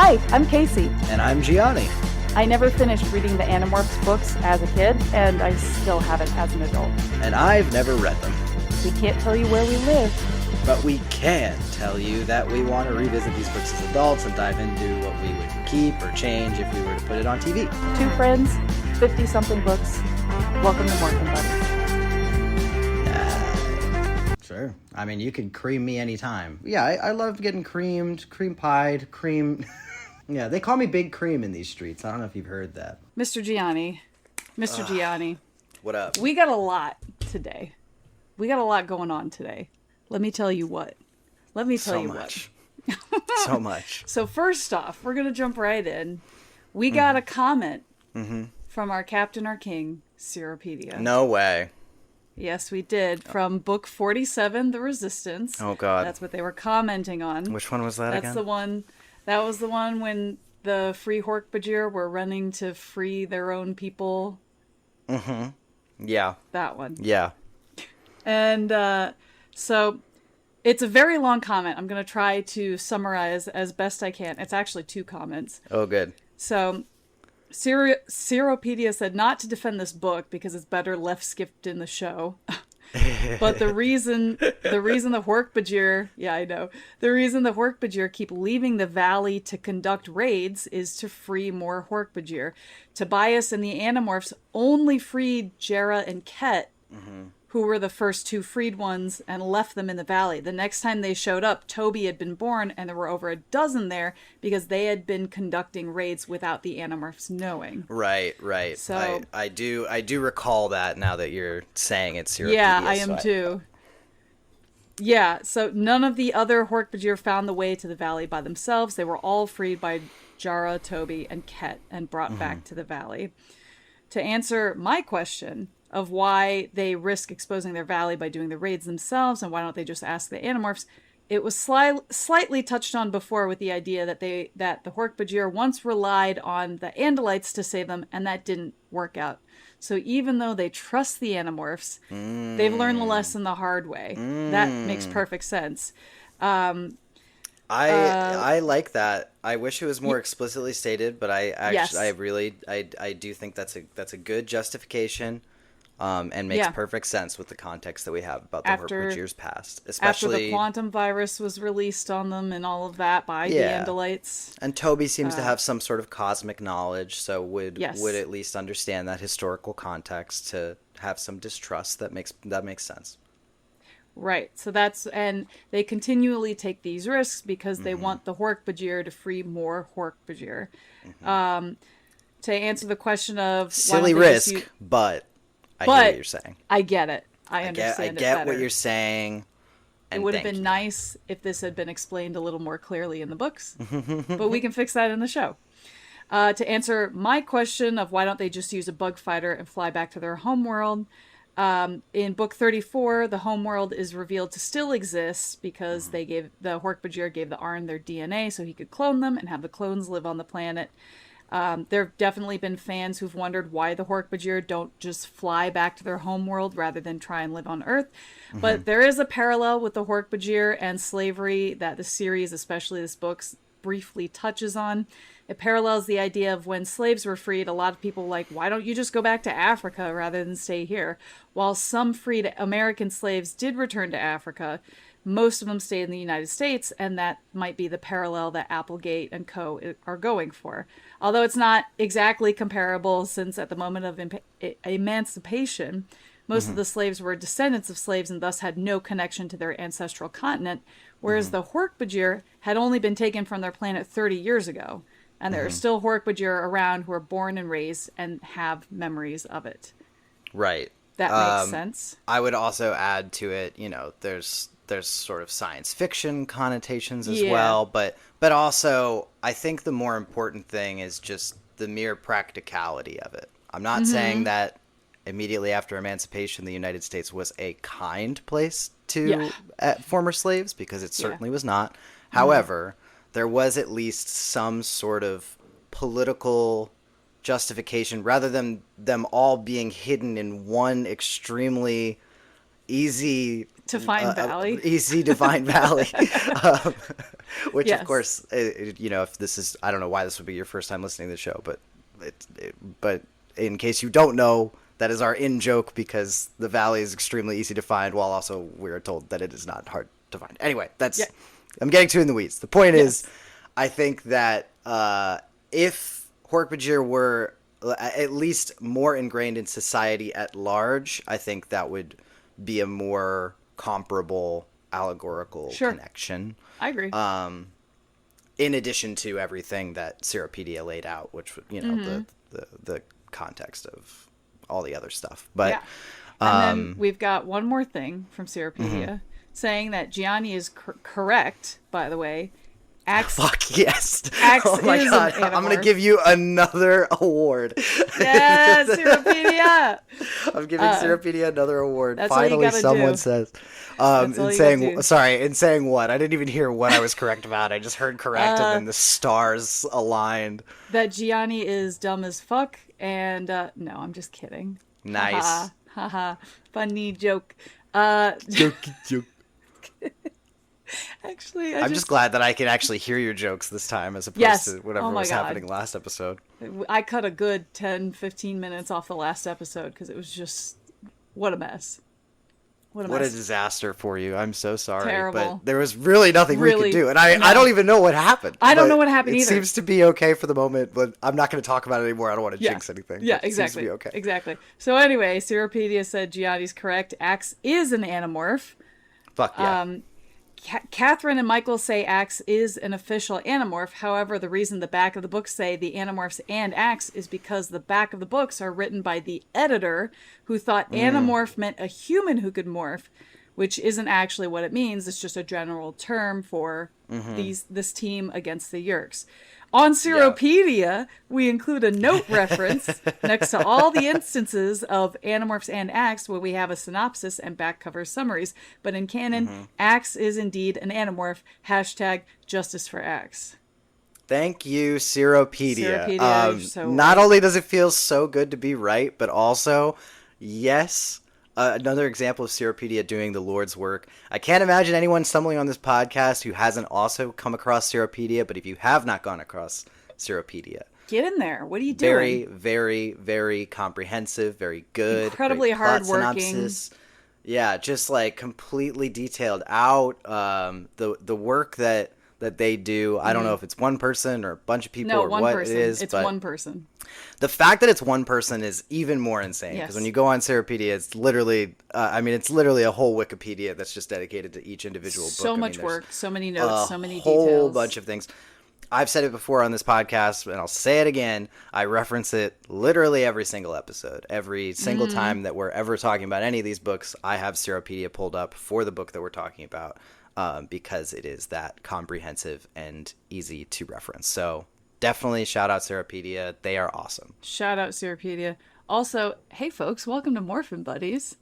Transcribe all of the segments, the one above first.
Hi, I'm Cassie. And I'm Gianni. I never finished reading the Animorphs books as a kid, and I still haven't as an adult. And I've never read them. We can't tell you where we live. But we can tell you that we want to revisit these books as adults and dive into what we would keep or change if we were to put it on TV. Two friends, 50-something books. Welcome to morphinbuddies. Sure. I mean, you can cream me anytime. Yeah, I love getting creamed, cream pied, cream... Yeah, they call me Big Cream in these streets. I don't know if you've heard that. Mr. Gianni. What up? We got a lot today. We got a lot going on today. Let me tell you what. So much. So first off, we're going to jump right in. We got a comment from our Captain, our King, Seropedia. No way. Yes, we did. From book 47, The Resistance. Oh, God. That's what they were commenting on. Which one was that again? That was the one when the Free Hork Bajir were running to free their own people. Mm-hmm. Yeah. That one. Yeah. And so it's a very long comment. I'm going to try to summarize as best I can. It's actually 2 comments. Oh, good. So Seropedia said not to defend this book because it's better left skipped in the show. But the reason the Hork Bajir, the reason the Hork Bajir keep leaving the valley to conduct raids is to free more Hork Bajir. Tobias and the Animorphs only freed Jera and Ket, who were the first 2 freed ones, and left them in the valley. The next time they showed up, Toby had been born, and there were over a dozen there because they had been conducting raids without the Animorphs knowing. Right. So I do recall that now that you're saying it's your Yeah, I am too. Yeah, so none of the other Hork Bajir found the way to the valley by themselves. They were all freed by Jara, Toby, and Ket and brought back to the valley. To answer my question of why they risk exposing their valley by doing the raids themselves, and why don't they just ask the Animorphs, it was slightly touched on before with the idea that the Hork Bajir once relied on the Andalites to save them, and that didn't work out. So even though they trust the Animorphs, they've learned the lesson the hard way. That makes perfect sense. I like that. I wish it was more explicitly stated, but I do think that's a good justification. And makes perfect sense with the context that we have about the Hork Bajir's past. Especially after the quantum virus was released on them and all of that by the Andalites. And Toby seems to have some sort of cosmic knowledge, so would at least understand that historical context to have some distrust. That makes sense. Right. So and they continually take these risks because they want the Hork Bajir to free more Hork Bajir. To answer the question of silly risk, but I get what you're saying. I get it. I understand it better. I get what you're saying. It would have been nice if this had been explained a little more clearly in the books, but we can fix that in the show. To answer my question of why don't they just use a bug fighter and fly back to their homeworld, in book 34, the homeworld is revealed to still exist because the Hork Bajir gave the Arn their DNA so he could clone them and have the clones live on the planet. There have definitely been fans who've wondered why the Hork Bajir don't just fly back to their homeworld rather than try and live on Earth. But there is a parallel with the Hork Bajir and slavery that the series, especially this book, briefly touches on. It parallels the idea of when slaves were freed, a lot of people were like, why don't you just go back to Africa rather than stay here? While some freed American slaves did return to Africa, most of them stayed in the United States, and that might be the parallel that Applegate and co. are going for. Although it's not exactly comparable, since at the moment of emancipation, most of the slaves were descendants of slaves and thus had no connection to their ancestral continent, whereas the Hork Bajir had only been taken from their planet 30 years ago, and there are still Hork Bajir around who are born and raised and have memories of it. Right. That makes sense. I would also add to it, there's sort of science fiction connotations as well, but also I think the more important thing is just the mere practicality of it. I'm not saying that immediately after emancipation the United States was a kind place to former slaves, because it certainly was not. However, there was at least some sort of political justification rather than them all being hidden in one extremely easy to find valley. Which, Yes. of course, if this is, I don't know why this would be your first time listening to the show, but in case you don't know, that is our in-joke because the valley is extremely easy to find, while also we're told that it is not hard to find. Anyway, I'm getting too in the weeds. The point is, I think that if Hork Bajir were at least more ingrained in society at large, I think that would be a more comparable allegorical connection. I agree. In addition to everything that Seropedia laid out, which, the context of all the other stuff. But and then we've got one more thing from Seropedia saying that Gianni is correct, by the way. Fuck yes. Axe oh my is god. an animorph. I'm going to give you another award. Yes, Seropedia. I'm giving Seropedia another award. That's Finally, all you someone says. In saying what? I didn't even hear what I was correct about. I just heard correct and then the stars aligned. That Gianni is dumb as fuck and no, I'm just kidding. Nice. Haha. Funny joke. Joke. Actually, I'm just glad that I can actually hear your jokes this time as opposed to whatever was happening last episode. I cut a good 10-15 minutes off the last episode because it was just what a mess. What a disaster for you. I'm so sorry. Terrible. But there was really nothing we could do. And I don't even know what happened. I don't know what happened either. It seems to be okay for the moment, but I'm not going to talk about it anymore. I don't want to jinx anything. Yeah, exactly. It seems to be okay. Exactly. So anyway, Seropedia said Gianni's correct. Axe is an animorph. Fuck yeah. Catherine and Michael say Axe is an official animorph. However, the reason the back of the books say the animorphs and Axe is because the back of the books are written by the editor who thought animorph meant a human who could morph, which isn't actually what it means. It's just a general term for this team against the Yeerks. On Seropedia, we include a note reference next to all the instances of Animorphs and Axe where we have a synopsis and back cover summaries. But in canon, Axe is indeed an Animorph. Hashtag justice for Axe. Thank you, Seropedia. So not only does it feel so good to be right, but also, yes... another example of Seropedia doing the Lord's work. I can't imagine anyone stumbling on this podcast who hasn't also come across Seropedia, but if you have not gone across Seropedia... Get in there. What are you doing? Very, very, very comprehensive, very good. Incredibly hardworking. Synopsis. Yeah, just like completely detailed out. The work that they do, I don't know if it's one person or a bunch of people or what it is. It's one person. The fact that it's one person is even more insane because when you go on Seropedia, it's literally, it's literally a whole Wikipedia that's just dedicated to each individual book. So much work, so many notes, so many details. A whole bunch of things. I've said it before on this podcast, and I'll say it again. I reference it literally every single episode. Every single time that we're ever talking about any of these books, I have Seropedia pulled up for the book that we're talking about because it is that comprehensive and easy to reference. So... definitely shout out Seropedia. They are awesome. Shout out Seropedia. Also, hey folks, welcome to morphinbuddies.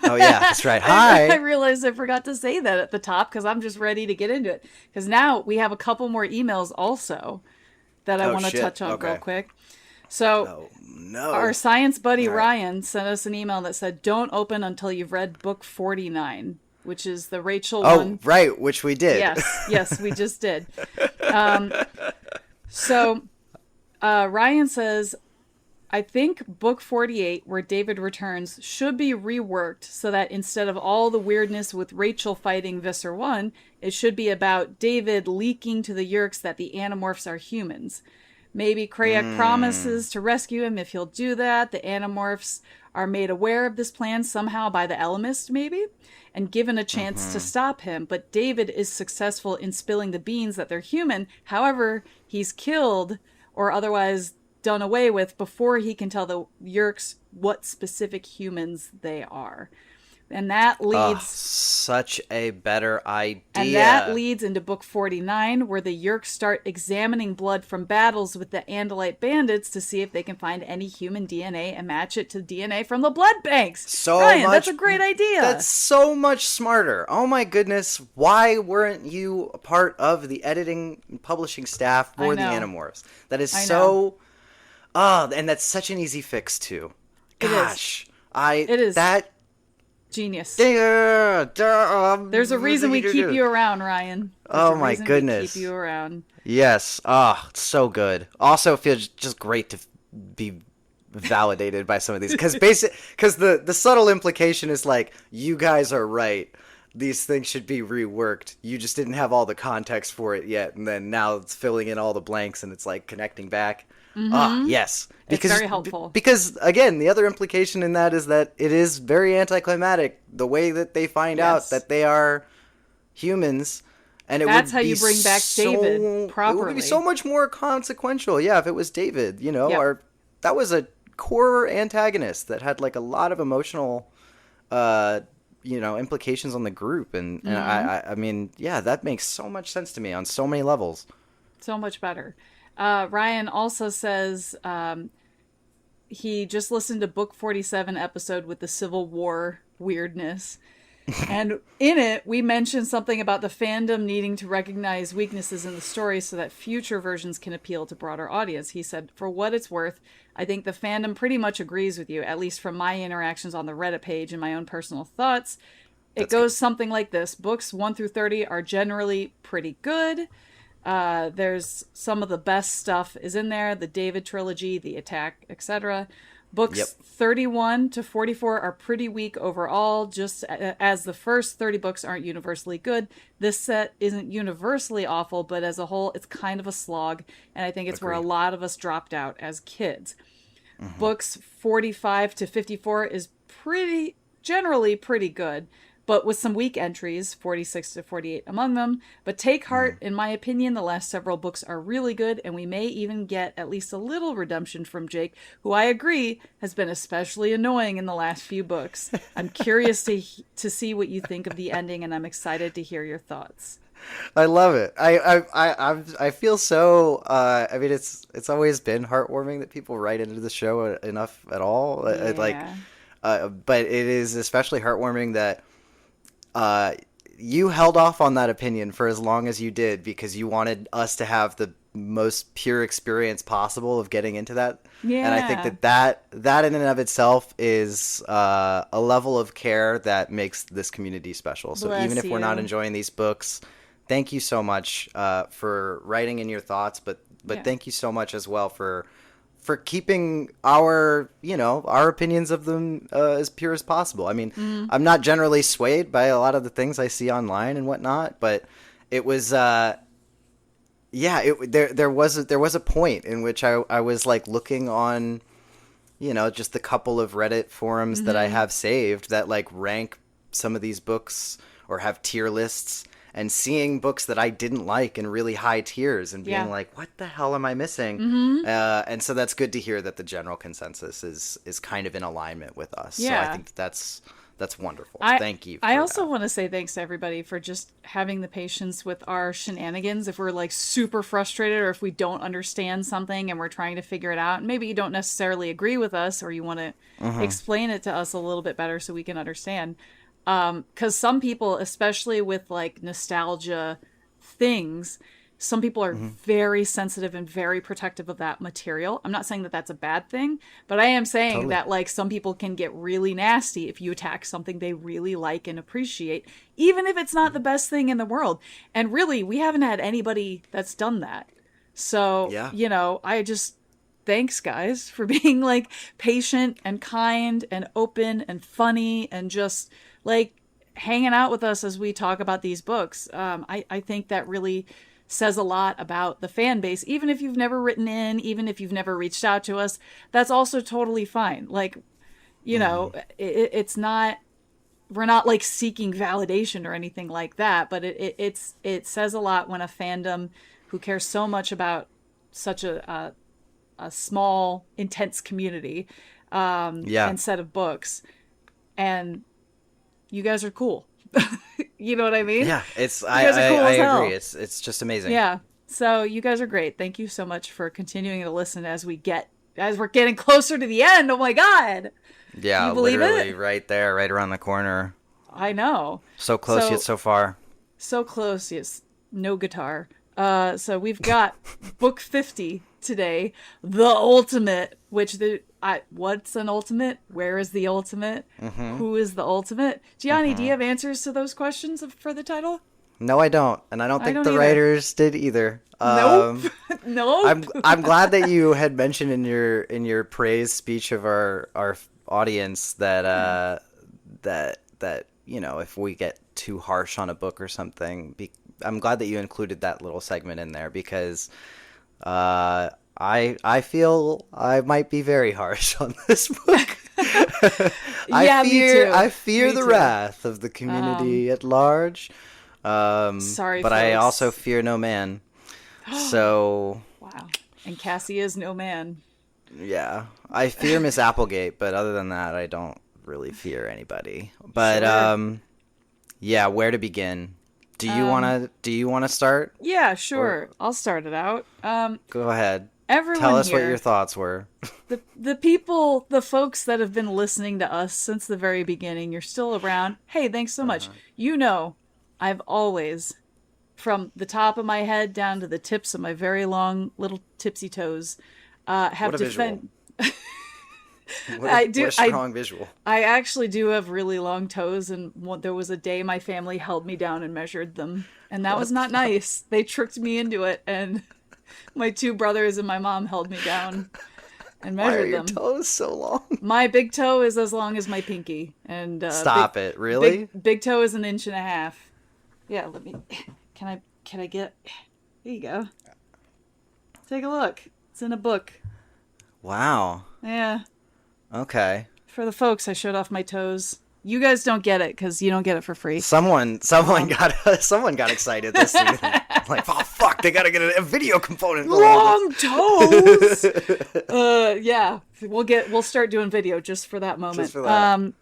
Oh yeah, that's right. Hi. I realized I forgot to say that at the top because I'm just ready to get into it. Because now we have a couple more emails also that I want to touch on real quick. So our science buddy Ryan sent us an email that said, don't open until you've read book 49, which is the Rachel one. Oh, right, which we did. Yes, we just did. So, Ryan says, I think book 48, where David returns, should be reworked so that instead of all the weirdness with Rachel fighting Visser 1, it should be about David leaking to the Yeerks that the Animorphs are humans. Maybe Krayak promises to rescue him if he'll do that. The Animorphs are made aware of this plan somehow by the Ellimist, maybe, and given a chance to stop him. But David is successful in spilling the beans that they're human. However, he's killed or otherwise done away with before he can tell the Yeerks what specific humans they are. And that leads... such a better idea. And that leads into book 49, where the Yeerks start examining blood from battles with the Andalite bandits to see if they can find any human DNA and match it to DNA from the blood banks. Ryan, that's a great idea. That's so much smarter. Oh my goodness. Why weren't you a part of the editing and publishing staff for the Animorphs? That is so... and that's such an easy fix, too. Gosh. It is. That... Genius. There's There's a reason we keep you around, Ryan. Oh my goodness. We keep you around. Yes. Oh, it's so good. Also, it feels just great to be validated by some of these, because the subtle implication is like, you guys are right. These things should be reworked. You just didn't have all the context for it yet, and then now it's filling in all the blanks and it's like connecting back. Yes. Because, it's very helpful. Because, again, the other implication in that is that it is very anticlimactic, the way that they find out that they are humans. And that's how you bring back David properly. It would be so much more consequential, if it was David, or that was a core antagonist that had like a lot of emotional implications on the group, and I mean, that makes so much sense to me on so many levels. So much better. Ryan also says he just listened to Book 47 episode with the Civil War weirdness. And in it, we mentioned something about the fandom needing to recognize weaknesses in the story so that future versions can appeal to broader audience. He said, for what it's worth, I think the fandom pretty much agrees with you, at least from my interactions on the Reddit page and my own personal thoughts. It goes something like this. Books 1 through 30 are generally pretty good. There's some of the best stuff is in there. The David trilogy, The Attack, etc. Books 31 to 44 are pretty weak overall, just as the first 30 books aren't universally good. This set isn't universally awful, but as a whole, it's kind of a slog, and I think it's where a lot of us dropped out as kids. Books 45 to 54 is generally pretty good, but with some weak entries, 46 to 48 among them. But take heart, in my opinion, the last several books are really good, and we may even get at least a little redemption from Jake, who I agree has been especially annoying in the last few books. I'm curious to see what you think of the ending, and I'm excited to hear your thoughts. I love it. I feel so. I mean, it's always been heartwarming that people write into the show enough at all. But it is especially heartwarming that you held off on that opinion for as long as you did, because you wanted us to have the most pure experience possible of getting into that. Yeah. And I think that in and of itself is a level of care that makes this community special. So even if we're not enjoying these books, thank you so much for writing in your thoughts, but thank you so much as well for keeping our opinions of them as pure as possible. I mean, I'm not generally swayed by a lot of the things I see online and whatnot, but it was, there was a point in which I was like looking on, just the couple of Reddit forums that I have saved that like rank some of these books or have tier lists, and seeing books that I didn't like in really high tiers and being like, what the hell am I missing? And so that's good to hear that the general consensus is kind of in alignment with us. Yeah. So I think that's wonderful. Thank you. I also want to say thanks to everybody for just having the patience with our shenanigans. If we're like super frustrated, or if we don't understand something and we're trying to figure it out, and maybe you don't necessarily agree with us, or you want to explain it to us a little bit better so we can understand. Because some people, especially with like nostalgia things, some people are very sensitive and very protective of that material. I'm not saying that that's a bad thing, but I am saying that like some people can get really nasty if you attack something they really like and appreciate, even if it's not the best thing in the world. And really, we haven't had anybody that's done that. So, I just... thanks, guys, for being like patient and kind and open and funny and just like hanging out with us as we talk about these books. I think that really says a lot about the fan base. Even if you've never written in, even if you've never reached out to us, that's also totally fine. Like, it's not, we're not like seeking validation or anything like that, but it says a lot when a fandom who cares so much about such a small, intense community and set of books, and you guys are cool. You know what I mean? Yeah, I agree. It's just amazing. Yeah. So you guys are great. Thank you so much for continuing to listen as we're getting closer to the end. Oh my God. Yeah, can you believe literally it? Right there, right around the corner. I know. So close yet so far. So close, yes. No guitar. So we've got book 50 today, The Ultimate, which what's an ultimate? Where is the ultimate? Who is the ultimate? Gianni, do you have answers to those questions for the title? No, I don't, and I don't think the either. writers did either. Nope. Nope. I'm glad that you had mentioned in your praise speech of our audience that that if we get too harsh on a book or something, I'm glad that you included that little segment in there because I feel I might be very harsh on this book. Me too. I fear Me the too. wrath of the community at large. Sorry, but folks. I also fear no man. So Wow. And Cassie is no man. yeah, I fear Miss Applegate, but other than that, I don't really fear anybody. But Sure. yeah, where to begin? Do you wanna start? Yeah, sure. I'll start it out. Go ahead. Everyone Tell us here, what your thoughts were. the people, the folks that have been listening to us since the very beginning, you're still around. Hey, thanks so much. I've always, from the top of my head down to the tips of my very long little tipsy toes, have What a visual. I do. What a strong visual. I actually do have really long toes, and there was a day my family held me down and measured them, and that was not nice. They tricked me into it, and my two brothers and my mom held me down and Why are measured your them. toes so long? My big toe is as long as my pinky, and Stop it! Really? Big toe is 1.5 inches. Yeah, let me. Can I get? Here you go. Take a look. It's in a book. Wow. Yeah. Okay. For the folks, I showed off my toes. You guys don't get it because you don't get it for free. Someone got excited this season. Like, oh fuck, they gotta get a video component. Long toes. Yeah, we'll start doing video just for that moment. Just for that.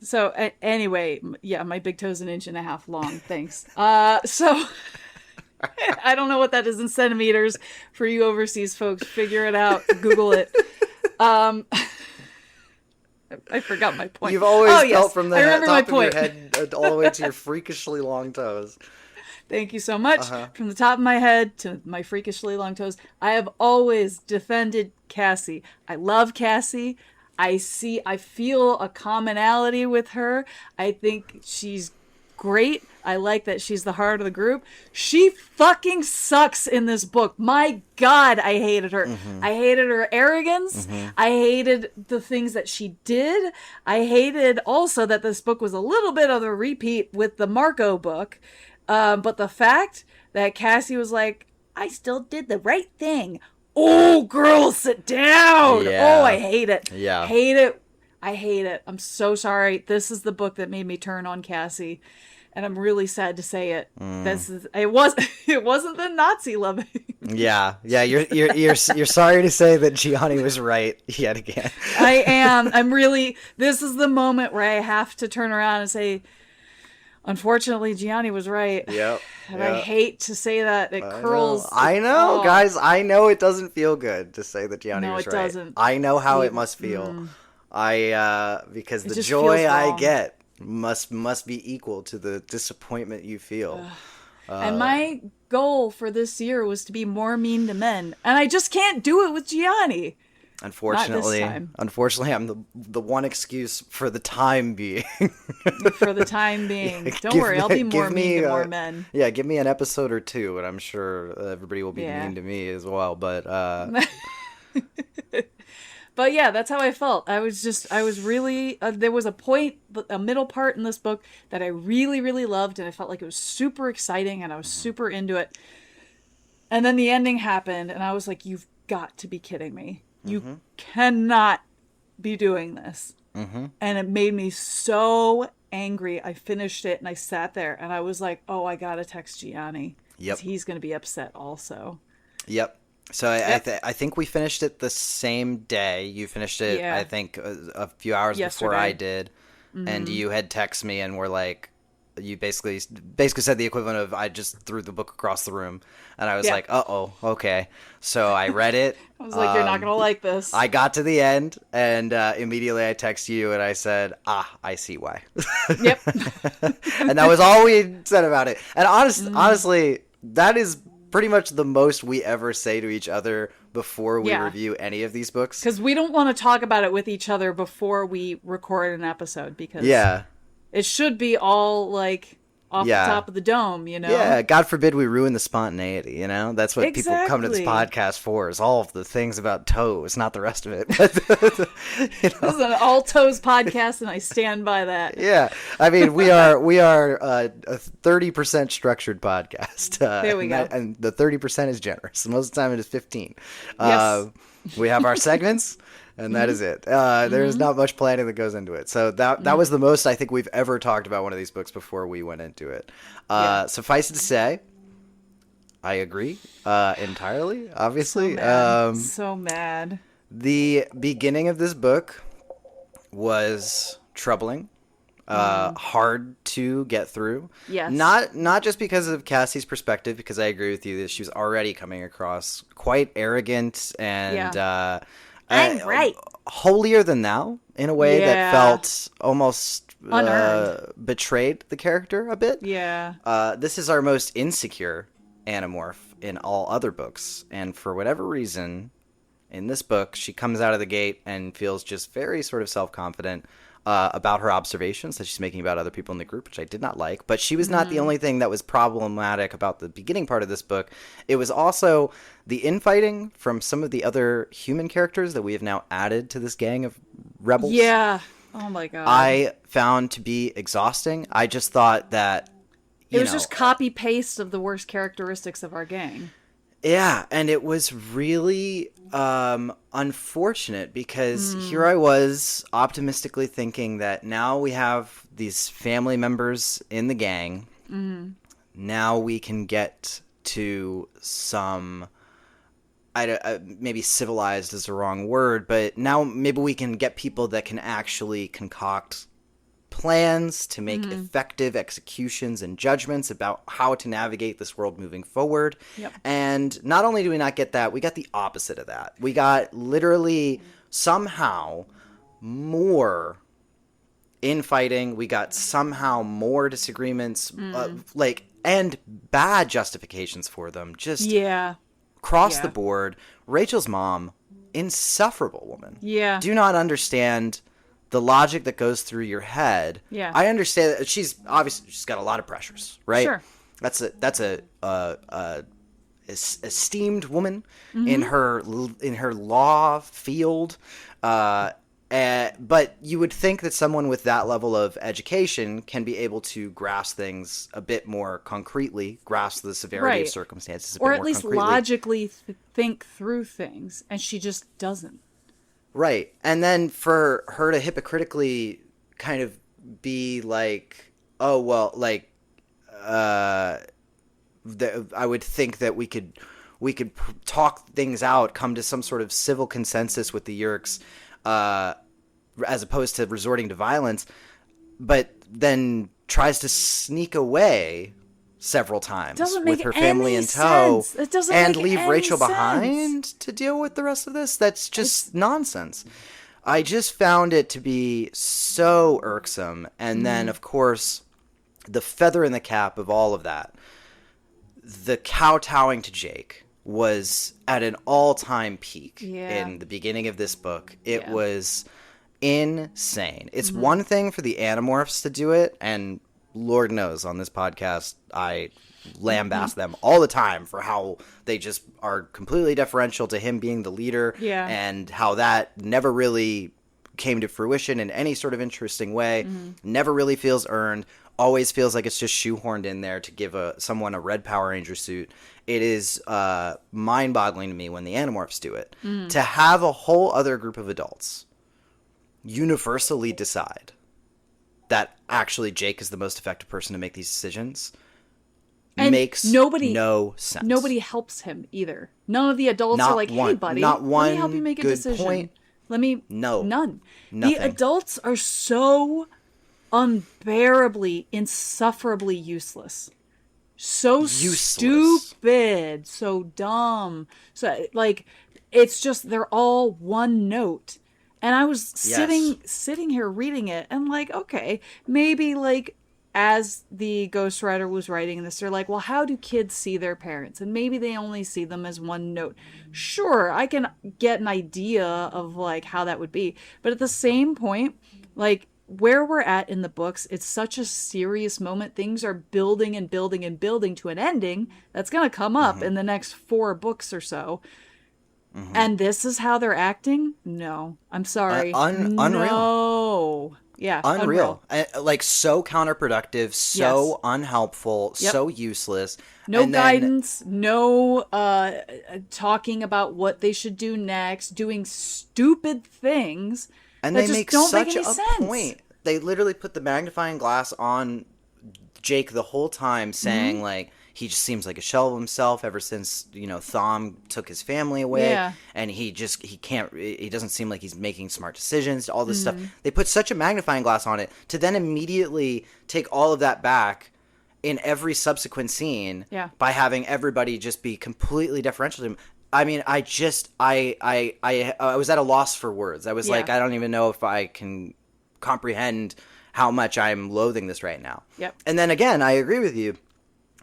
So anyway, yeah, my big toe's 1.5 inches long. Thanks. So I don't know what that is in centimeters for you overseas folks. Figure it out. Google it. I forgot my point. You've always yes, felt from the I remember my top of point. your head all the way to your freakishly long toes. Thank you so much. From the top of my head to my freakishly long toes, I have always defended Cassie. I love Cassie. I feel a commonality with her. I think she's great. I like that she's the heart of the group. She fucking sucks in this book. My God, I hated her. I hated her arrogance. I hated the things that she did. I hated also that this book was a little bit of a repeat with the Marco book. But the fact that Cassie was like, I still did the right thing. Oh, girl, sit down. Yeah. Oh, I hate it. Yeah. Hate it. I hate it. I'm so sorry. This is the book that made me turn on Cassie. And I'm really sad to say it. It wasn't the Nazi loving. Yeah. You're sorry to say that Gianni was right yet again. I am. This is the moment where I have to turn around and say, unfortunately, Gianni was right. Yep. And I hate to say that. It curls. I know, guys. I know it doesn't feel good to say that Gianni was right. No, it doesn't. I know how it must feel. Because the just joy feels I wrong. get must be equal to the disappointment you feel. And my goal for this year was to be more mean to men. And I just can't do it with Gianni. Unfortunately, Not this time. I'm the one excuse for the time being. For the time being. Don't Give worry, I'll me- be more give mean me, to more men. Yeah, give me an episode or two, and I'm sure everybody will be Yeah. mean to me as well. But But yeah, that's how I felt. I was really, there was a middle part in this book that I really, really loved, and I felt like it was super exciting, and I was super into it. And then the ending happened, and I was like, you've got to be kidding me. You cannot be doing this. And it made me so angry. I finished it, and I sat there, and I was like, oh, I gotta text Gianni. Yep. 'Cause he's going to be upset also. Yep. So I think we finished it the same day. You finished it, Yeah. I think, a few hours before Yesterday. I did, and you had texted me and were like, you basically said the equivalent of I just threw the book across the room, and I was Yeah. like, okay. So I read it. I was like, you're not going to like this. I got to the end, and immediately I texted you, and I said, I see why. Yep. And that was all we said about it. And honestly, that is pretty much the most we ever say to each other before we review any of these books. Because we don't want to talk about it with each other before we record an episode, because it should be all like off the top of the dome, you know? Yeah, God forbid we ruin the spontaneity, you know? That's what people come to this podcast for, is all of the things about toes, not the rest of it. You know? This is an all toes podcast, and I stand by that. Yeah. I mean, we are a 30% structured podcast. There we go. And the 30% is generous. Most of the time it is 15. Yes. We have our segments. And that is it. There's not much planning that goes into it. So that was the most I think we've ever talked about one of these books before we went into it. Suffice it to say, I agree entirely, obviously. So mad. The beginning of this book was troubling. Hard to get through. Yes. Not just because of Cassie's perspective, because I agree with you that she was already coming across quite arrogant and... I'm right. Holier than thou, in a way that felt almost betrayed the character a bit. Yeah. This is our most insecure Animorph in all other books. And for whatever reason, in this book, she comes out of the gate and feels just very sort of self-confident about her observations that she's making about other people in the group, which I did not like. But she was not the only thing that was problematic about the beginning part of this book. It was also the infighting from some of the other human characters that we have now added to this gang of rebels. Yeah. Oh my god. I found to be exhausting. I just thought that it was just copy paste of the worst characteristics of our gang. Yeah, and it was really unfortunate because here I was optimistically thinking that now we have these family members in the gang. Now we can get to some, maybe civilized is the wrong word, but now maybe we can get people that can actually concoct plans to make effective executions and judgments about how to navigate this world moving forward. Yep. And not only do we not get that, we got the opposite of that. We got literally somehow more infighting. We got somehow more disagreements, and bad justifications for them. Just across the board. Rachel's mom, insufferable woman. Yeah. Do not understand the logic that goes through your head. Yeah. I understand that she's got a lot of pressures, right? Sure. That's a esteemed woman in her law field. But you would think that someone with that level of education can be able to grasp things a bit more concretely, grasp the severity of circumstances a bit more concretely. Or at least logically think through things, and she just doesn't. Right. And then for her to hypocritically kind of be like, oh, well, like, I would think that we could talk things out, come to some sort of civil consensus with the Yeerks, as opposed to resorting to violence, but then tries to sneak away several times with her family in tow and leave Rachel behind to deal with the rest of this. That's just nonsense. I just found it to be so irksome. And then, of course, the feather in the cap of all of that, the kowtowing to Jake was at an all-time peak in the beginning of this book. It was insane. It's one thing for the Animorphs to do it, and Lord knows on this podcast I lambast them all the time for how they just are completely deferential to him being the leader, and how that never really came to fruition in any sort of interesting way, never really feels earned, always feels like it's just shoehorned in there to give someone a red Power Ranger suit. It is mind-boggling to me when the Animorphs do it. To have a whole other group of adults universally decide that actually Jake is the most effective person to make these decisions makes no sense. Nobody helps him either. None of the adults are like, hey, buddy, let me help you make a decision. Point. None. Nothing. The adults are so unbearably, insufferably useless. So stupid, so dumb. So, like, it's just, they're all one note. And I was sitting here reading it and like, okay, maybe like as the ghostwriter was writing this, they're like, well, how do kids see their parents? And maybe they only see them as one note. Sure, I can get an idea of like how that would be. But at the same point, like where we're at in the books, it's such a serious moment. Things are building and building and building to an ending that's going to come up in the next 4 books or so. And this is how they're acting? No. I'm sorry. Unreal. No. Yeah. Unreal. Like so counterproductive, so unhelpful, so useless. No guidance, no talking about what they should do next, doing stupid things. And they make such a point. They literally put the magnifying glass on Jake the whole time, saying like, he just seems like a shell of himself ever since, you know, Thom took his family away. Yeah. And he doesn't seem like he's making smart decisions, all this stuff. They put such a magnifying glass on it to then immediately take all of that back in every subsequent scene by having everybody just be completely deferential to him. I mean, I was at a loss for words. I was like, I don't even know if I can comprehend how much I'm loathing this right now. Yep. And then again, I agree with you.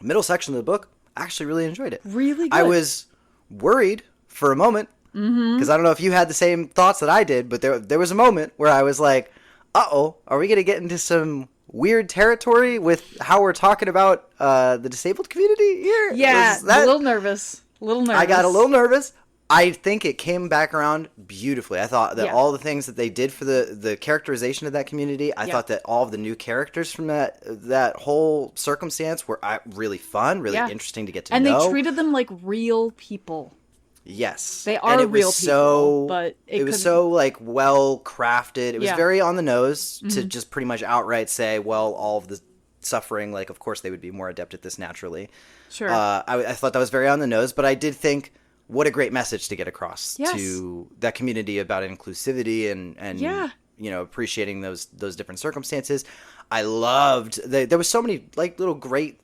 Middle section of the book, I actually really enjoyed it. Really good. I was worried for a moment because I don't know if you had the same thoughts that I did, but there was a moment where I was like, uh-oh, are we going to get into some weird territory with how we're talking about the disabled community here? Yeah, a little nervous. I got a little nervous. I think it came back around beautifully. I thought that all the things that they did for the characterization of that community, I thought that all of the new characters from that whole circumstance were really fun, really interesting to get to know. And they treated them like real people. Yes. They are real people, but it was so like well crafted. It was very on the nose to just pretty much outright say, well, all of the suffering, like of course they would be more adept at this naturally. Sure. I thought that was very on the nose, but I did think, what a great message to get across to that community about inclusivity and you know, appreciating those different circumstances. I loved there was so many like little great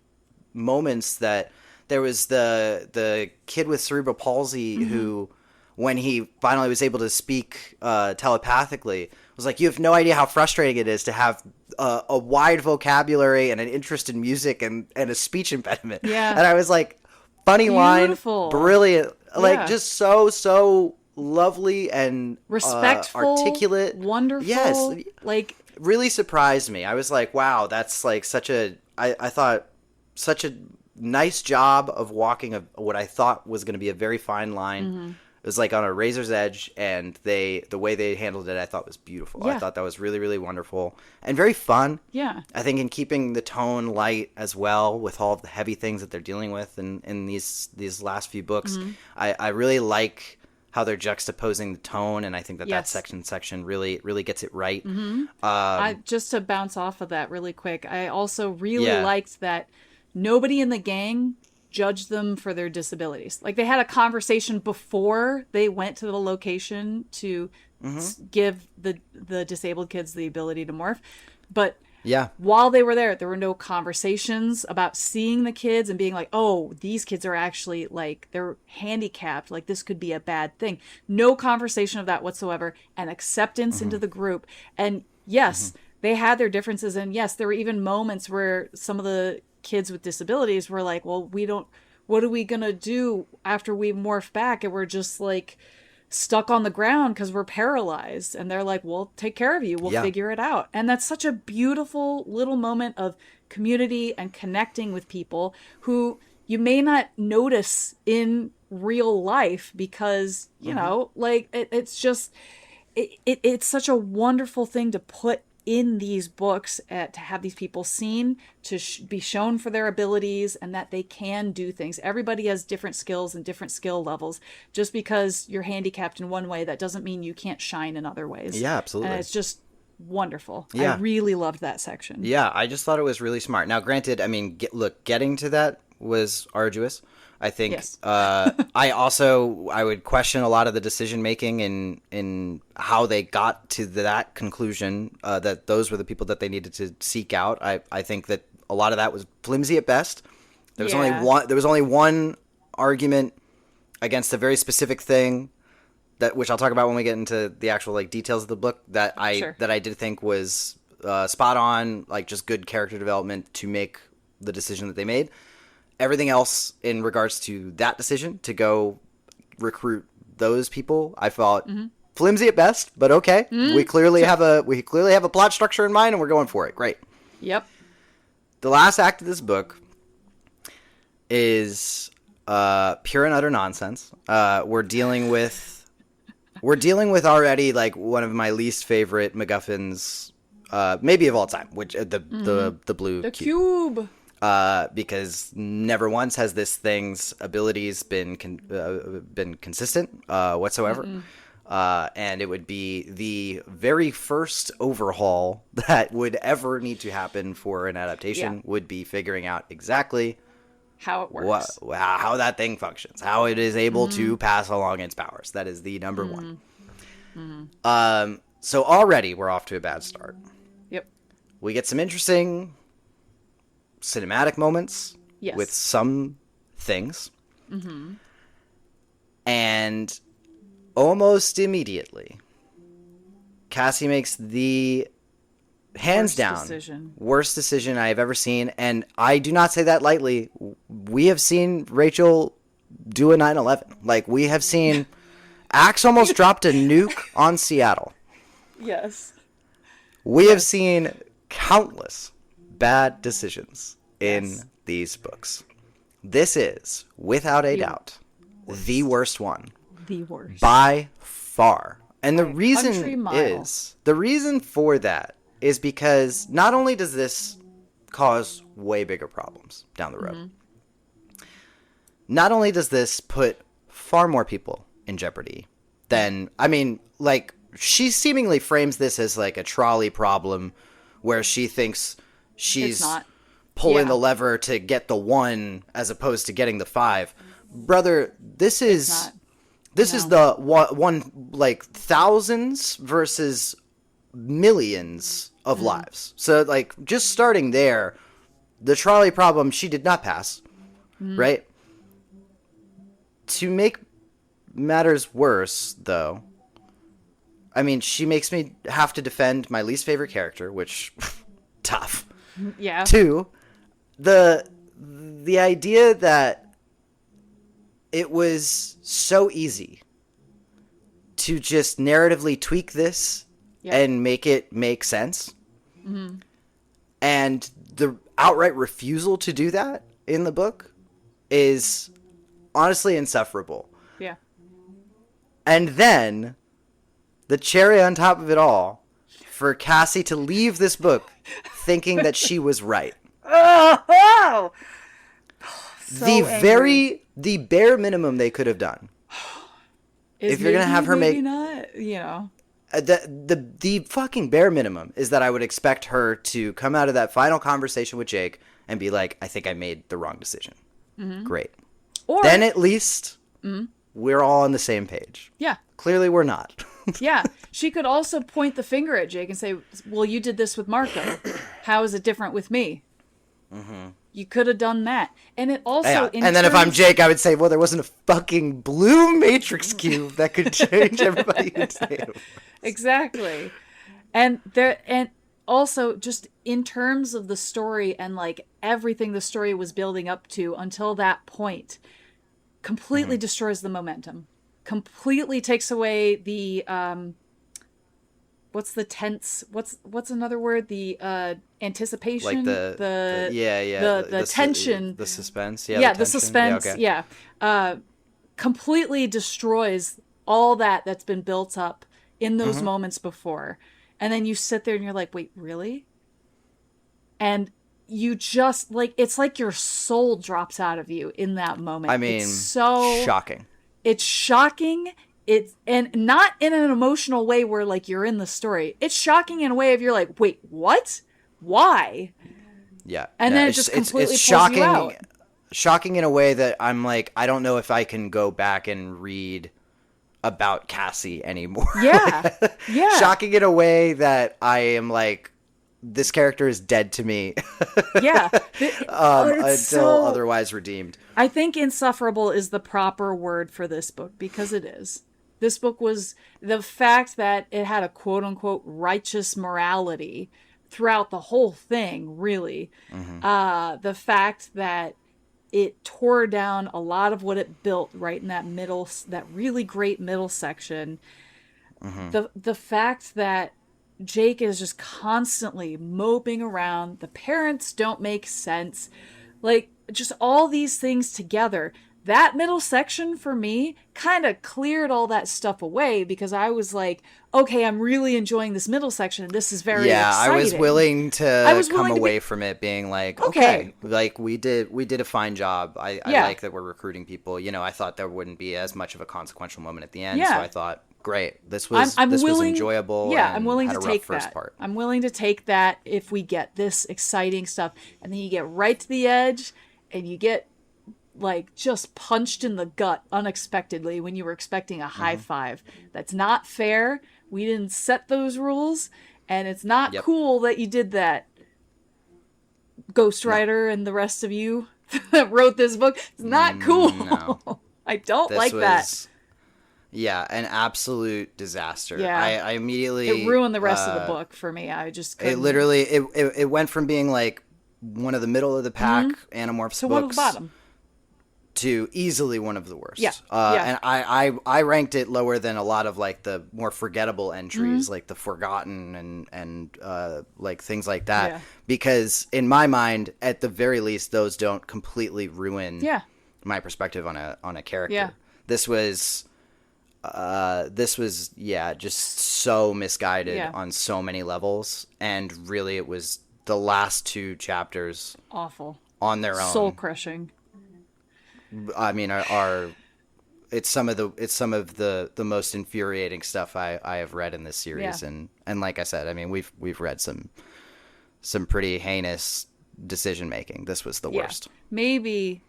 moments. That there was the kid with cerebral palsy who, when he finally was able to speak telepathically, was like, you have no idea how frustrating it is to have a wide vocabulary and an interest in music and a speech impediment. Yeah. And I was like, funny Beautiful. Line, brilliant. Like just so lovely and respectful, articulate, wonderful. Yes, like really surprised me. I was like, wow, that's like I thought such a nice job of walking what I thought was going to be a very fine line. It was like on a razor's edge, and the way they handled it, I thought was beautiful. I thought that was really, really wonderful and very fun. Yeah. I think in keeping the tone light as well with all of the heavy things that they're dealing with in these last few books, I really like how they're juxtaposing the tone, and I think that section really, really gets it right. Just to bounce off of that really quick, I also really liked that nobody in the gang judge them for their disabilities. Like they had a conversation before they went to the location to give the disabled kids the ability to morph. But while they were there were no conversations about seeing the kids and being like, oh, these kids are actually like, they're handicapped. Like this could be a bad thing. No conversation of that whatsoever, and acceptance into the group. And yes, they had their differences. And yes, there were even moments where some of the kids with disabilities were like, well, what are we gonna do after we morph back and we're just like stuck on the ground because we're paralyzed? And they're like, we'll take care of you, we'll figure it out. And that's such a beautiful little moment of community and connecting with people who you may not notice in real life because you know, like it's just it's such a wonderful thing to put in these books, to have these people seen, to be shown for their abilities and that they can do things. Everybody has different skills and different skill levels. Just because you're handicapped in one way, that doesn't mean you can't shine in other ways. Yeah, absolutely. And it's just wonderful. Yeah. I really loved that section. Yeah, I just thought it was really smart. Now, granted, I mean, getting to that was arduous. I think I would question a lot of the decision making in how they got to that conclusion, that those were the people that they needed to seek out. I think that a lot of that was flimsy at best. There was only one argument against a very specific thing which I'll talk about when we get into the actual like details of the book that I did think was spot on, like just good character development to make the decision that they made. Everything else in regards to that decision to go recruit those people, I thought flimsy at best, but okay. We clearly have a plot structure in mind, and we're going for it. Great. Yep. The last act of this book is pure and utter nonsense. We're dealing with already like one of my least favorite MacGuffins, maybe of all time, which the blue cube. Because never once has this thing's abilities been consistent whatsoever. And it would be the very first overhaul that would ever need to happen for an adaptation would be figuring out exactly how it works, how that thing functions, how it is able to pass along its powers. That is the number one. So already we're off to a bad start. Yep. We get some interesting cinematic moments with some things. And almost immediately, Cassie makes the worst decision I have ever seen. And I do not say that lightly. We have seen Rachel do a 9/11. Like, we have seen Axe almost dropped a nuke on Seattle. Yes. We have seen countless bad decisions in these books. This is, without a doubt, the worst one. The worst. By far. And the reason for that is because not only does this cause way bigger problems down the road, not only does this put far more people in jeopardy than, I mean, like, she seemingly frames this as like a trolley problem where she thinks she's pulling the lever to get the 1 as opposed to getting the 5. Brother, this is the one like thousands versus millions of lives. So like just starting there, the trolley problem she did not pass, right? To make matters worse, though, I mean, she makes me have to defend my least favorite character, which tough. Yeah. 2, the idea that it was so easy to just narratively tweak this and make it make sense. And the outright refusal to do that in the book is honestly insufferable. Yeah. And then the cherry on top of it all, for Cassie to leave this book thinking that she was right. Oh! So the bare minimum they could have done. If you're going to have her make... not, you know. The fucking bare minimum is that I would expect her to come out of that final conversation with Jake and be like, I think I made the wrong decision. Great. Or then at least we're all on the same page. Yeah. Clearly we're not. Yeah. She could also point the finger at Jake and say, well, you did this with Marco. How is it different with me? You could have done that. And it also... And then if I'm Jake, I would say, well, there wasn't a fucking blue matrix cube that could change everybody's name. Exactly. And also just in terms of the story and like everything the story was building up to until that point, completely destroys the momentum. Completely takes away the what's the tense, what's another word, the anticipation, like the tension, the suspense, the suspense, completely destroys all that's been built up in those moments before. And then you sit there and you're like, wait, really? And you just like, it's like your soul drops out of you in that moment. I mean, it's so shocking. It's shocking. And not in an emotional way where like you're in the story. It's shocking in a way of you're like, wait, what? Why? Yeah. And then it just completely pulls you out. Shocking in a way that I'm like, I don't know if I can go back and read about Cassie anymore. Yeah. Yeah. Shocking in a way that I am like, this character is dead to me. Yeah. Until otherwise redeemed. I think insufferable is the proper word for this book because it is. This book was the fact that it had a quote unquote righteous morality throughout the whole thing, really. The fact that it tore down a lot of what it built right in that really great middle section. The fact that Jake is just constantly moping around, the parents don't make sense, like just all these things together. That middle section for me kind of cleared all that stuff away, because I was like, okay, I'm really enjoying this middle section, and this is very exciting. I was willing to come away from it being like, okay, like we did a fine job. I like that we're recruiting people. You know, I thought there wouldn't be as much of a consequential moment at the end, so I thought, great, this was enjoyable. Yeah, I'm willing to take that. I'm willing to take that if we get this exciting stuff, and then you get right to the edge, and you get like just punched in the gut unexpectedly when you were expecting a high five. That's not fair. We didn't set those rules, and it's not cool that you did that. Ghostwriter and the rest of you that wrote this book, it's not cool. No. I don't like that. Yeah, an absolute disaster. Yeah. I immediately... It ruined the rest of the book for me. I just couldn't... It literally... It went from being like one of the middle of the pack Animorphs books... to one of the bottom. To easily one of the worst. Yeah. And I ranked it lower than a lot of like the more forgettable entries, like the Forgotten and like things like that. Yeah. Because in my mind, at the very least, those don't completely ruin my perspective on a character. Yeah. This was just so misguided on so many levels, and really it was the last two chapters awful on their own, soul crushing. I mean, it's some of the most infuriating stuff I have read in this series, and like I said, I mean we've read some pretty heinous decision making. This was the worst. Maybe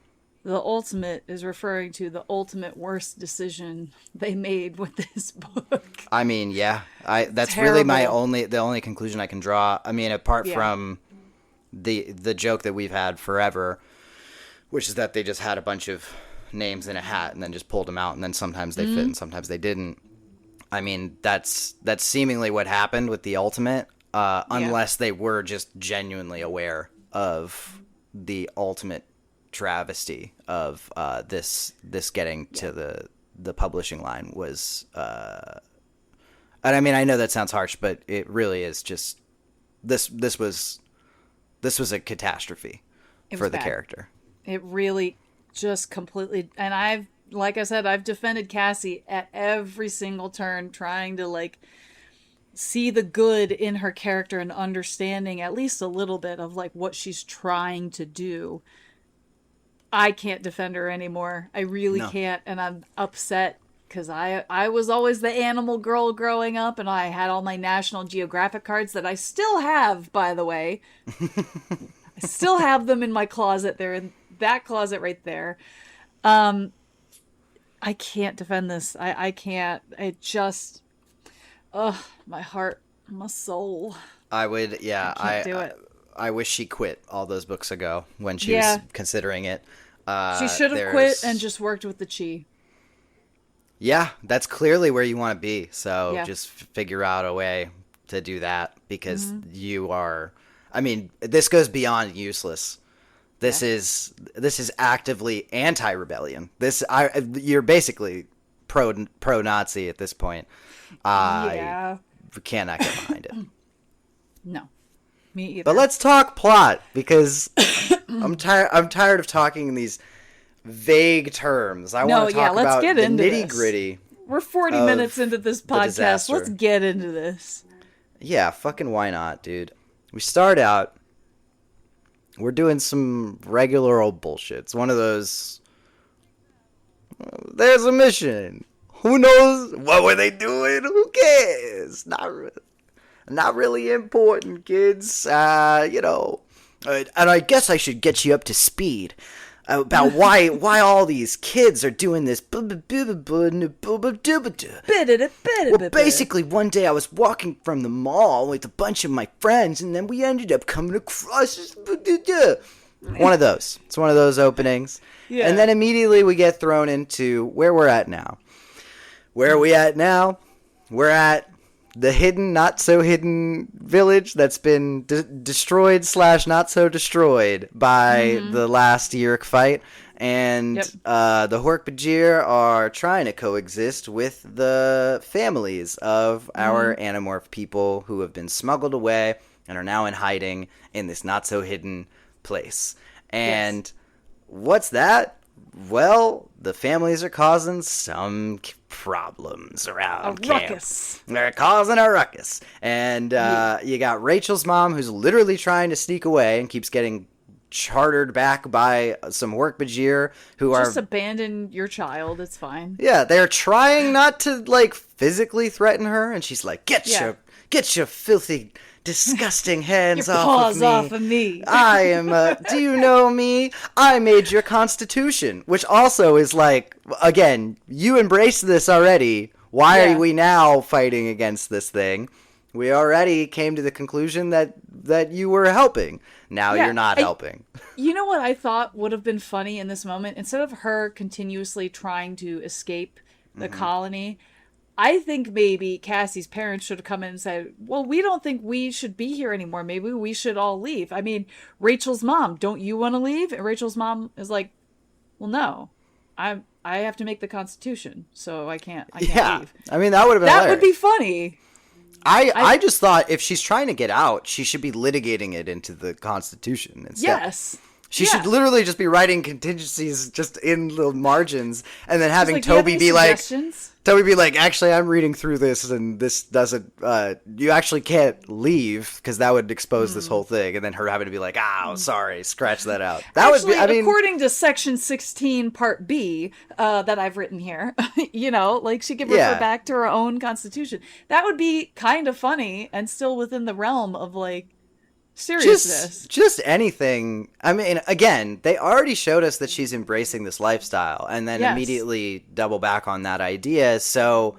the ultimate is referring to the ultimate worst decision they made with this book. I mean, that's terrible. Really the only conclusion I can draw. I mean, apart from the joke that we've had forever, which is that they just had a bunch of names in a hat and then just pulled them out, and then sometimes they fit and sometimes they didn't. I mean, that's seemingly what happened with the ultimate, unless they were just genuinely aware of the ultimate travesty of this getting to the publishing line was. And I mean, I know that sounds harsh, but it really is just this was a catastrophe for the character. It really just completely, and like I said, I've defended Cassie at every single turn, trying to like see the good in her character and understanding at least a little bit of like what she's trying to do. I can't defend her anymore. I really can't, and I'm upset because I was always the animal girl growing up, and I had all my National Geographic cards that I still have, by the way. I still have them in my closet. They're in that closet right there. I can't defend this. I can't. It just, my heart, my soul. I would, I can't do it. I wish she quit all those books ago when she was considering it. She should have quit and just worked with the Chi. Yeah, that's clearly where you want to be. So just figure out a way to do that, because you are. I mean, this goes beyond useless. This is actively anti-rebellion. You're basically pro-Nazi at this point. I cannot get behind it. No, me either. But let's talk plot, because I'm tired of talking in these vague terms. I want to talk about the nitty-gritty. We're 40 minutes into this podcast. Let's get into this. Yeah, fucking why not, dude? We start out, we're doing some regular old bullshit. It's one of those, there's a mission. Who knows? What were they doing? Who cares? Not really important, kids. And I guess I should get you up to speed about why all these kids are doing this. Well, basically, one day I was walking from the mall with a bunch of my friends, and then we ended up coming across this. One of those. It's one of those openings. Yeah. And then immediately we get thrown into where we're at now. Where are we at now? We're at the hidden, not so hidden village that's been destroyed / not so destroyed by the last Yeerk fight. And the Hork Bajir are trying to coexist with the families of our Animorph people who have been smuggled away and are now in hiding in this not so hidden place. And what's that? Well, the families are causing some problems around camp. Ruckus. They're causing a ruckus. And you got Rachel's mom, who's literally trying to sneak away and keeps getting chartered back by some Hork Bajir who just abandon your child. It's fine. Yeah, they're trying not to like physically threaten her, and she's like, "Get your filthy, disgusting hands your off paws of me. Off of me. I am. Do you know me? I made your constitution," which also is like, again, you embraced this already. Why are we now fighting against this thing? We already came to the conclusion that you were helping. Now you're not helping. You know what I thought would have been funny in this moment? Instead of her continuously trying to escape the colony, I think maybe Cassie's parents should have come in and said, well, we don't think we should be here anymore. Maybe we should all leave. I mean, Rachel's mom, don't you want to leave? And Rachel's mom is like, well, no. I have to make the Constitution, so I can't leave. I mean, that would have been hilarious. Would be funny. I just thought if she's trying to get out, she should be litigating it into the Constitution instead. Yes. She should literally just be writing contingencies just in the margins and then having like, Toby be like, actually, I'm reading through this and this doesn't, you actually can't leave because that would expose this whole thing. And then her having to be like, sorry, scratch that out. That actually, would be, I mean, according to section 16, part B, that I've written here, you know, like she could refer back to her own constitution. That would be kind of funny and still within the realm of like, seriousness. Just anything. I mean, again, they already showed us that she's embracing this lifestyle and then immediately double back on that idea. So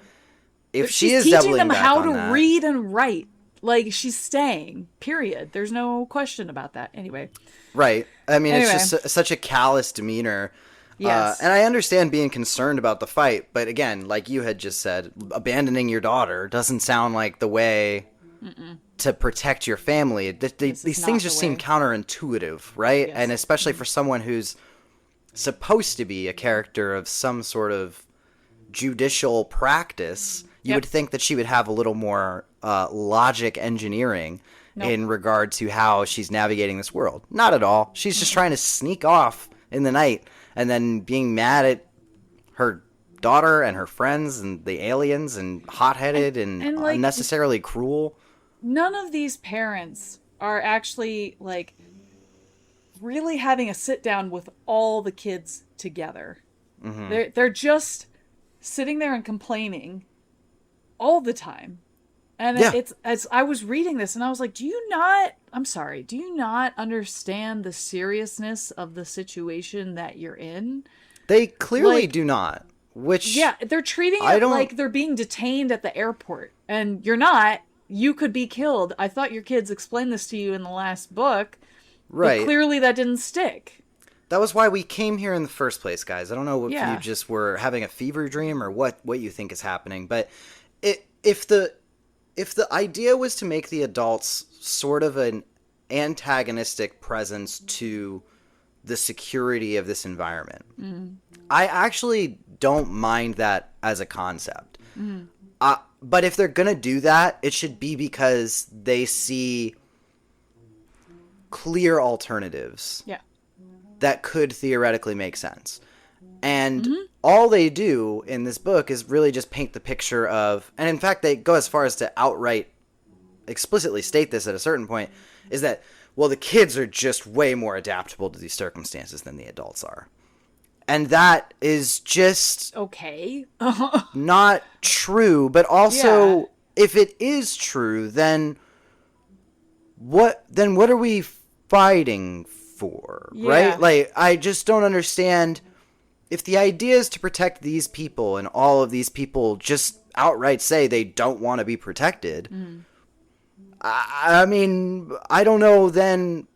if she is teaching them back how on to that, read and write, like she's staying, period. There's no question about that. Anyway. Right. I mean, it's just such a callous demeanor. Yes. And I understand being concerned about the fight. But again, like you had just said, abandoning your daughter doesn't sound like the way to protect your family. These things just seem counterintuitive, right? Yes. And especially for someone who's supposed to be a character of some sort of judicial practice, you would think that she would have a little more logic engineering in regard to how she's navigating this world. Not at all. She's just trying to sneak off in the night and then being mad at her daughter and her friends and the aliens and hot-headed and like, unnecessarily cruel. None of these parents are actually, like, really having a sit-down with all the kids together. They're just sitting there and complaining all the time. And it's as I was reading this, and I was like, do you not understand the seriousness of the situation that you're in? They clearly do not. Which they're treating it like they're being detained at the airport. And you're not. You could be killed. I thought your kids explained this to you in the last book. Right. But clearly that didn't stick. That was why we came here in the first place, guys. I don't know if you just were having a fever dream or what you think is happening. But if the idea was to make the adults sort of an antagonistic presence to the security of this environment, I actually don't mind that as a concept. But if they're going to do that, it should be because they see clear alternatives that could theoretically make sense. And all they do in this book is really just paint the picture of, and in fact, they go as far as to outright explicitly state this at a certain point, is that, well, the kids are just way more adaptable to these circumstances than the adults are. And that is just not true. But also, if it is true, then what are we fighting for, right? Like, I just don't understand. If the idea is to protect these people and all of these people just outright say they don't want to be protected, I mean, I don't know, then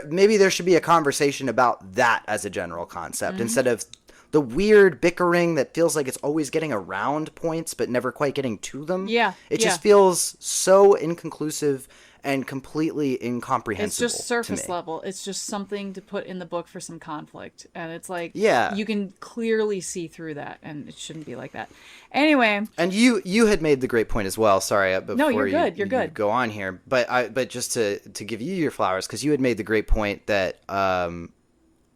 maybe there should be a conversation about that as a general concept instead of the weird bickering that feels like it's always getting around points but never quite getting to them. Yeah. It just feels so inconclusive and completely incomprehensible. It's just surface to me. level. It's just something to put in the book for some conflict. And it's like, Yeah. you can clearly see through that, and it shouldn't be like that. Anyway. And you had made the great point as well. Sorry, before No, you're good. you You're good. go on here. But just to give you your flowers, because you had made the great point that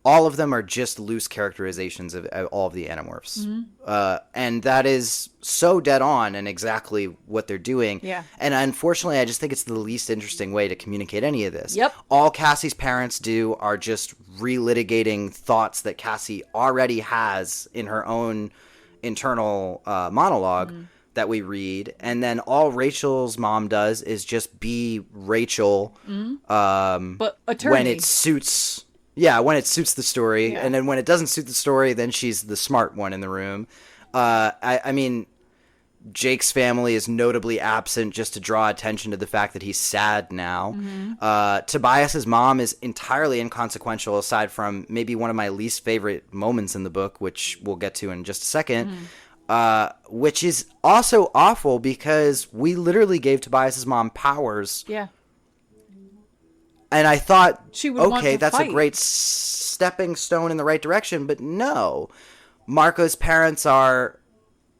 all of them are just loose characterizations of all of the Animorphs. Mm-hmm. And that is so dead on and exactly what they're doing. Yeah. And unfortunately, I just think it's the least interesting way to communicate any of this. Yep. All Cassie's parents do are just relitigating thoughts that Cassie already has in her own internal monologue that we read. And then all Rachel's mom does is just be Rachel. But attorney. When it suits... Yeah, when it suits the story. Yeah. And then when it doesn't suit the story, then she's the smart one in the room. I mean, Jake's family is notably absent just to draw attention to the fact that he's sad now. Mm-hmm. Tobias's mom is entirely inconsequential, aside from maybe one of my least favorite moments in the book, which we'll get to in just a second. Which is also awful because we literally gave Tobias's mom powers. Yeah. And I thought, she would want to that's fight. a great stepping stone in the right direction. But no, Marco's parents are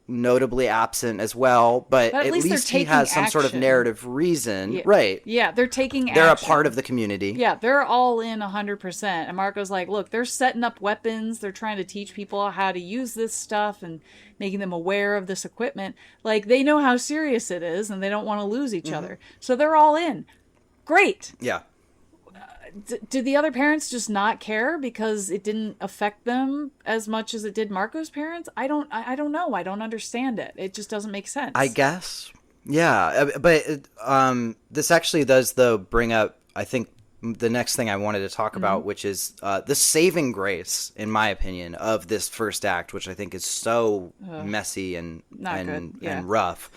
notably absent as well. But at least he has some sort of narrative reason. Yeah. Right. Yeah, they're taking They're action. a part of the community. Yeah, they're all in 100%. And Marco's like, look, they're setting up weapons. They're trying to teach people how to use this stuff and making them aware of this equipment. Like, they know how serious it is, and they don't want to lose each other. So they're all in. Great. Yeah. Did the other parents just not care because it didn't affect them as much as it did Marco's parents? I don't know. I don't understand it. It just doesn't make sense. I guess. Yeah. But this actually does, though, bring up, I think, the next thing I wanted to talk about, which is the saving grace, in my opinion, of this first act, which I think is so messy and rough.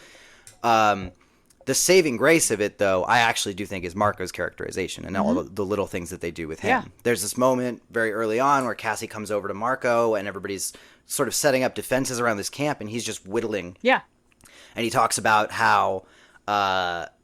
The saving grace of it, though, I actually do think is Marco's characterization and all the little things that they do with him. Yeah. There's this moment very early on where Cassie comes over to Marco and everybody's sort of setting up defenses around this camp, and he's just whittling. Yeah. And he talks about how,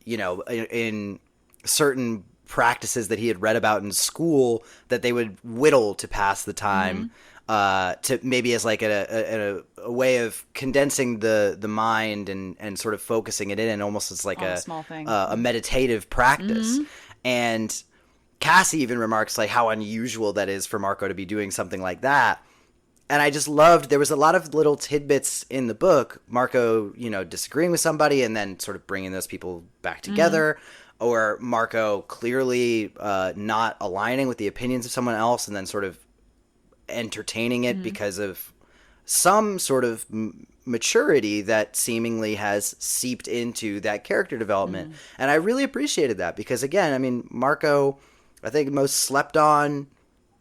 in certain practices that he had read about in school, that they would whittle to pass the time. To maybe as like a way of condensing the mind and sort of focusing it in, almost as like a small thing. A meditative practice. And Cassie even remarks like how unusual that is for Marco to be doing something like that. And I just loved, there was a lot of little tidbits in the book, Marco, disagreeing with somebody and then sort of bringing those people back together, or Marco clearly not aligning with the opinions of someone else and then sort of entertaining it because of some sort of maturity that seemingly has seeped into that character development. And I really appreciated that because, again, I mean, Marco, I think most slept on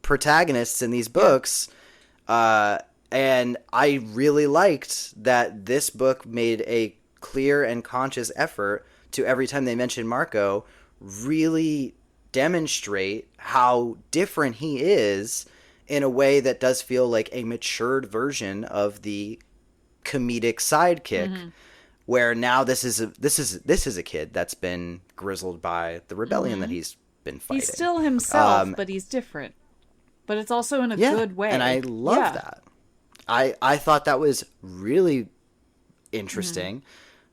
protagonists in these books. And I really liked that this book made a clear and conscious effort to, every time they mention Marco, really demonstrate how different he is in a way that does feel like a matured version of the comedic sidekick, where now this is a kid that's been grizzled by the rebellion that he's been fighting. He's still himself, but he's different. But it's also in a good way. And I love that. I thought that was really interesting.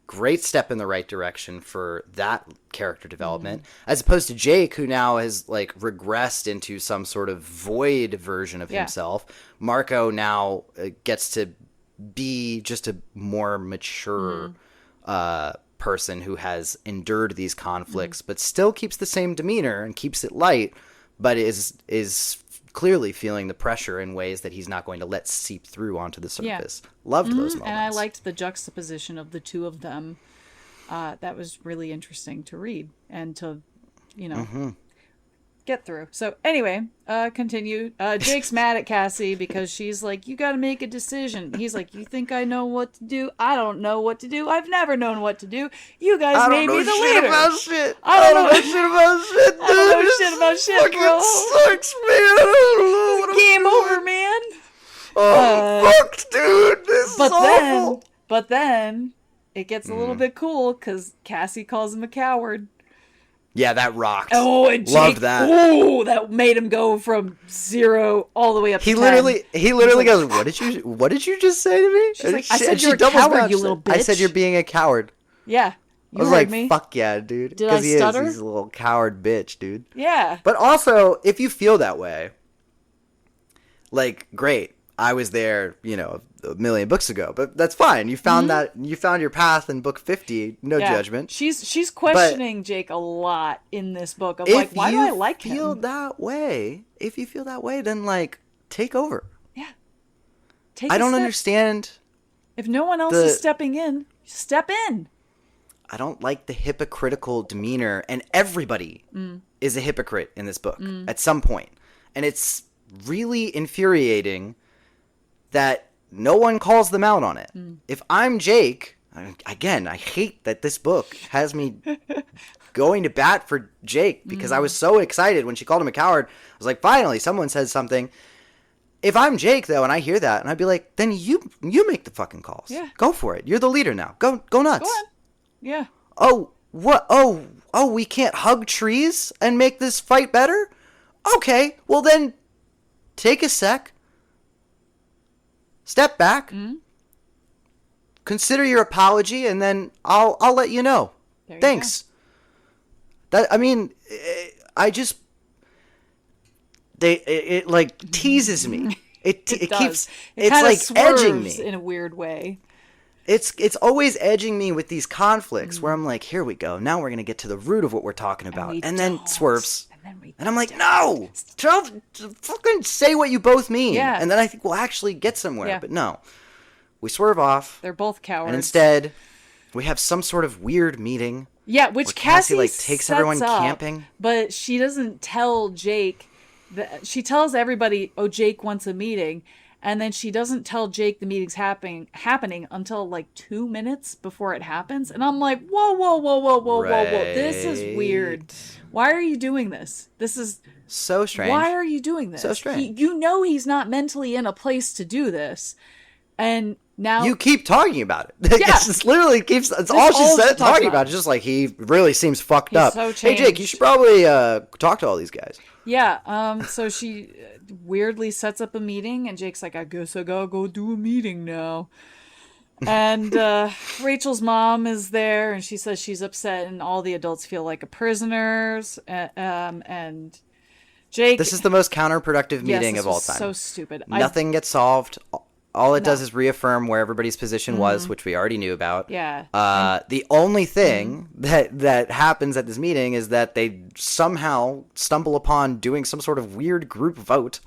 Great step in the right direction for that character development, as opposed to Jake, who now has like regressed into some sort of void version of himself. Marco now gets to be just a more mature person who has endured these conflicts, but still keeps the same demeanor and keeps it light, but is clearly feeling the pressure in ways that he's not going to let seep through onto the surface. Loved those moments. And I liked the juxtaposition of the two of them. That was really interesting to read and to, get through. So anyway, continue. Jake's mad at Cassie because she's like, you got to make a decision. He's like, you think I know what to do? I don't know what to do. I've never known what to do. You guys made me the leader. I don't know shit about shit, dude. I don't know shit about shit, bro. Sucks, man. I don't know. Game over, man. Fuck, dude. This is awful. But then it gets a little bit cool because Cassie calls him a coward. Yeah, that rocked. Oh, and Jake, loved that. Oh, that made him go from 0 all the way up to 10. He literally goes, "What did you just say to me?" She's like, I said you're a coward, you little bitch. I said you're being a coward. Yeah. I was like, fuck yeah, dude. Did I stutter? He's a little coward bitch, dude. Yeah. But also, if you feel that way, like, great. I was there, a million books ago, but that's fine. You found you found your path in book 50. No judgment. She's questioning Jake a lot in this book of like, why do I like him? If you feel that way, then like take over. Yeah. I don't understand. If no one else is stepping in, step in. I don't like the hypocritical demeanor, and everybody is a hypocrite in this book at some point. And it's really infuriating that no one calls them out on it. If I'm Jake, again, I hate that this book has me going to bat for Jake because I was so excited when she called him a coward. I was like, finally, someone says something. If I'm Jake, though, and I hear that, and I'd be like, then you make the fucking calls. Yeah. Go for it. You're the leader now. Go nuts. Go on. Yeah. Oh, what? Oh, we can't hug trees and make this fight better? Okay, well then, take a sec. Step back. Consider your apology, and then I'll let you know. Thanks. It like teases me. It keeps. It's like edging me in a weird way. It's always edging me with these conflicts where I'm like, here we go. Now we're going to get to the root of what we're talking about. And then swerves. And I'm like, no! Fucking say what you both mean. Yeah. And then I think we'll actually get somewhere. Yeah. But no. We swerve off. They're both cowards. And instead, we have some sort of weird meeting. Yeah, which Cassie like takes everyone camping. But she doesn't tell Jake. She tells everybody, oh, Jake wants a meeting. And then she doesn't tell Jake the meeting's happening until like 2 minutes before it happens. And I'm like, whoa. This is weird. Why are you doing this? This is so strange. Why are you doing this? So strange. He's not mentally in a place to do this. And now you keep talking about it. Yeah. It's literally it's all she said talking about. It's just like he really seems fucked up. So hey Jake, you should probably talk to all these guys. Yeah, so she weirdly sets up a meeting, and Jake's like, I guess I gotta go do a meeting now. And Rachel's mom is there, and she says she's upset, and all the adults feel like prisoners. And Jake... This is the most counterproductive meeting of all time. So stupid. Nothing gets solved. All it does is reaffirm where everybody's position was, which we already knew about. Yeah. The only thing that happens at this meeting is that they somehow stumble upon doing some sort of weird group vote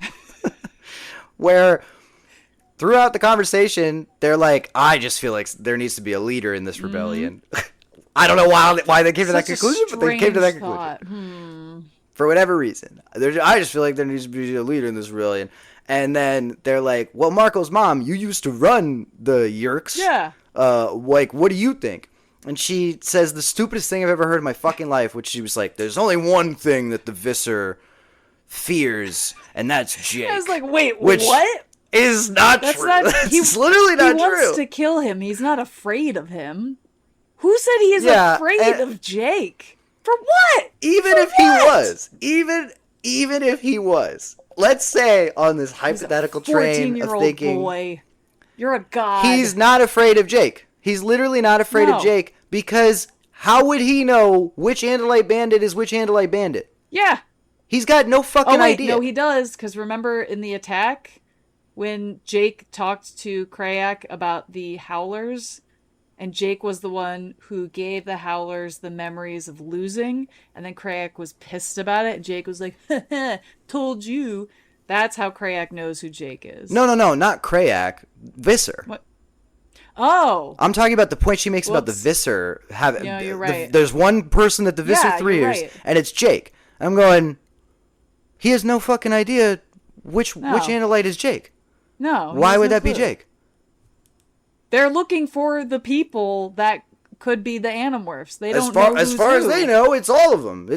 where throughout the conversation, they're like, I just feel like there needs to be a leader in this rebellion. I don't know why they came to that conclusion, but they came to that conclusion. For whatever reason. I just feel like there needs to be a leader in this rebellion. And then they're like, well, Marco's mom, you used to run the Yerks. Yeah. Like, what do you think? And she says the stupidest thing I've ever heard in my fucking life, which she was like, there's only one thing that the Visser fears, and that's Jake. I was like, wait, what? Is not true. It's literally not true. He wants to kill him. He's not afraid of him. Who said he is afraid of Jake? For what? Even if he was. Let's say on this hypothetical train of thinking, boy. You're a god. He's not afraid of Jake. He's literally not afraid of Jake because how would he know which Andalite bandit is which Andalite bandit? Yeah. He's got no fucking idea. No, he does, because remember in the attack when Jake talked to Krayak about the Howlers, and Jake was the one who gave the Howlers the memories of losing, and then Krayak was pissed about it, and Jake was like, told you. That's how Krayak knows who Jake is. No, not Krayak. Visser. What? Oh. I'm talking about the point she makes about the Visser. Yeah, you're right. There's one person that the Visser fears, and it's Jake. I'm going, he has no fucking idea which Andalite is Jake. No. Why would that be Jake? They're looking for the people that could be the Animorphs. They As don't far know as who's far as who. they know, it's all of them.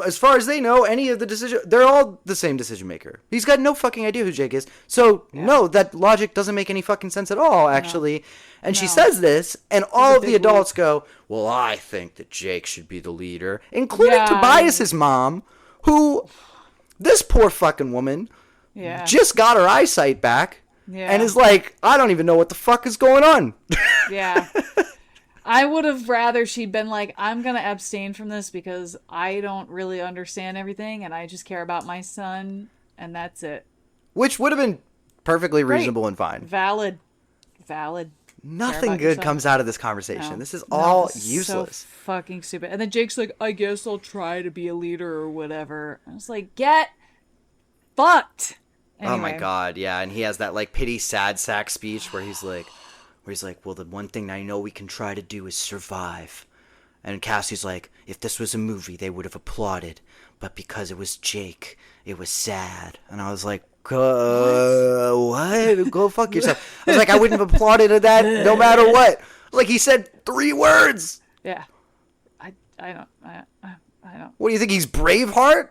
As far as they know, any of the decision, they're all the same decision maker. He's got no fucking idea who Jake is. So no, that logic doesn't make any fucking sense at all, actually. And she says this, and all of the adults go, "Well, I think that Jake should be the leader," including Tobias's mom, who, this poor fucking woman, just got her eyesight back, and is like, "I don't even know what the fuck is going on." Yeah. I would have rather she'd been like, I'm going to abstain from this because I don't really understand everything and I just care about my son and that's it. Which would have been perfectly reasonable and fine. Valid. Nothing good comes out of this conversation. No. This is all useless. So fucking stupid. And then Jake's like, I guess I'll try to be a leader or whatever. I was like, get fucked. Anyway. Oh my God, yeah. And he has that like pity sad sack speech where he's like, well, the one thing I know we can try to do is survive. And Cassie's like, if this was a movie, they would have applauded. But because it was Jake, it was sad. And I was like, what? Go fuck yourself. I was like, I wouldn't have applauded at that no matter what. Like, he said 3 words. Yeah. I don't. What do you think, he's Braveheart?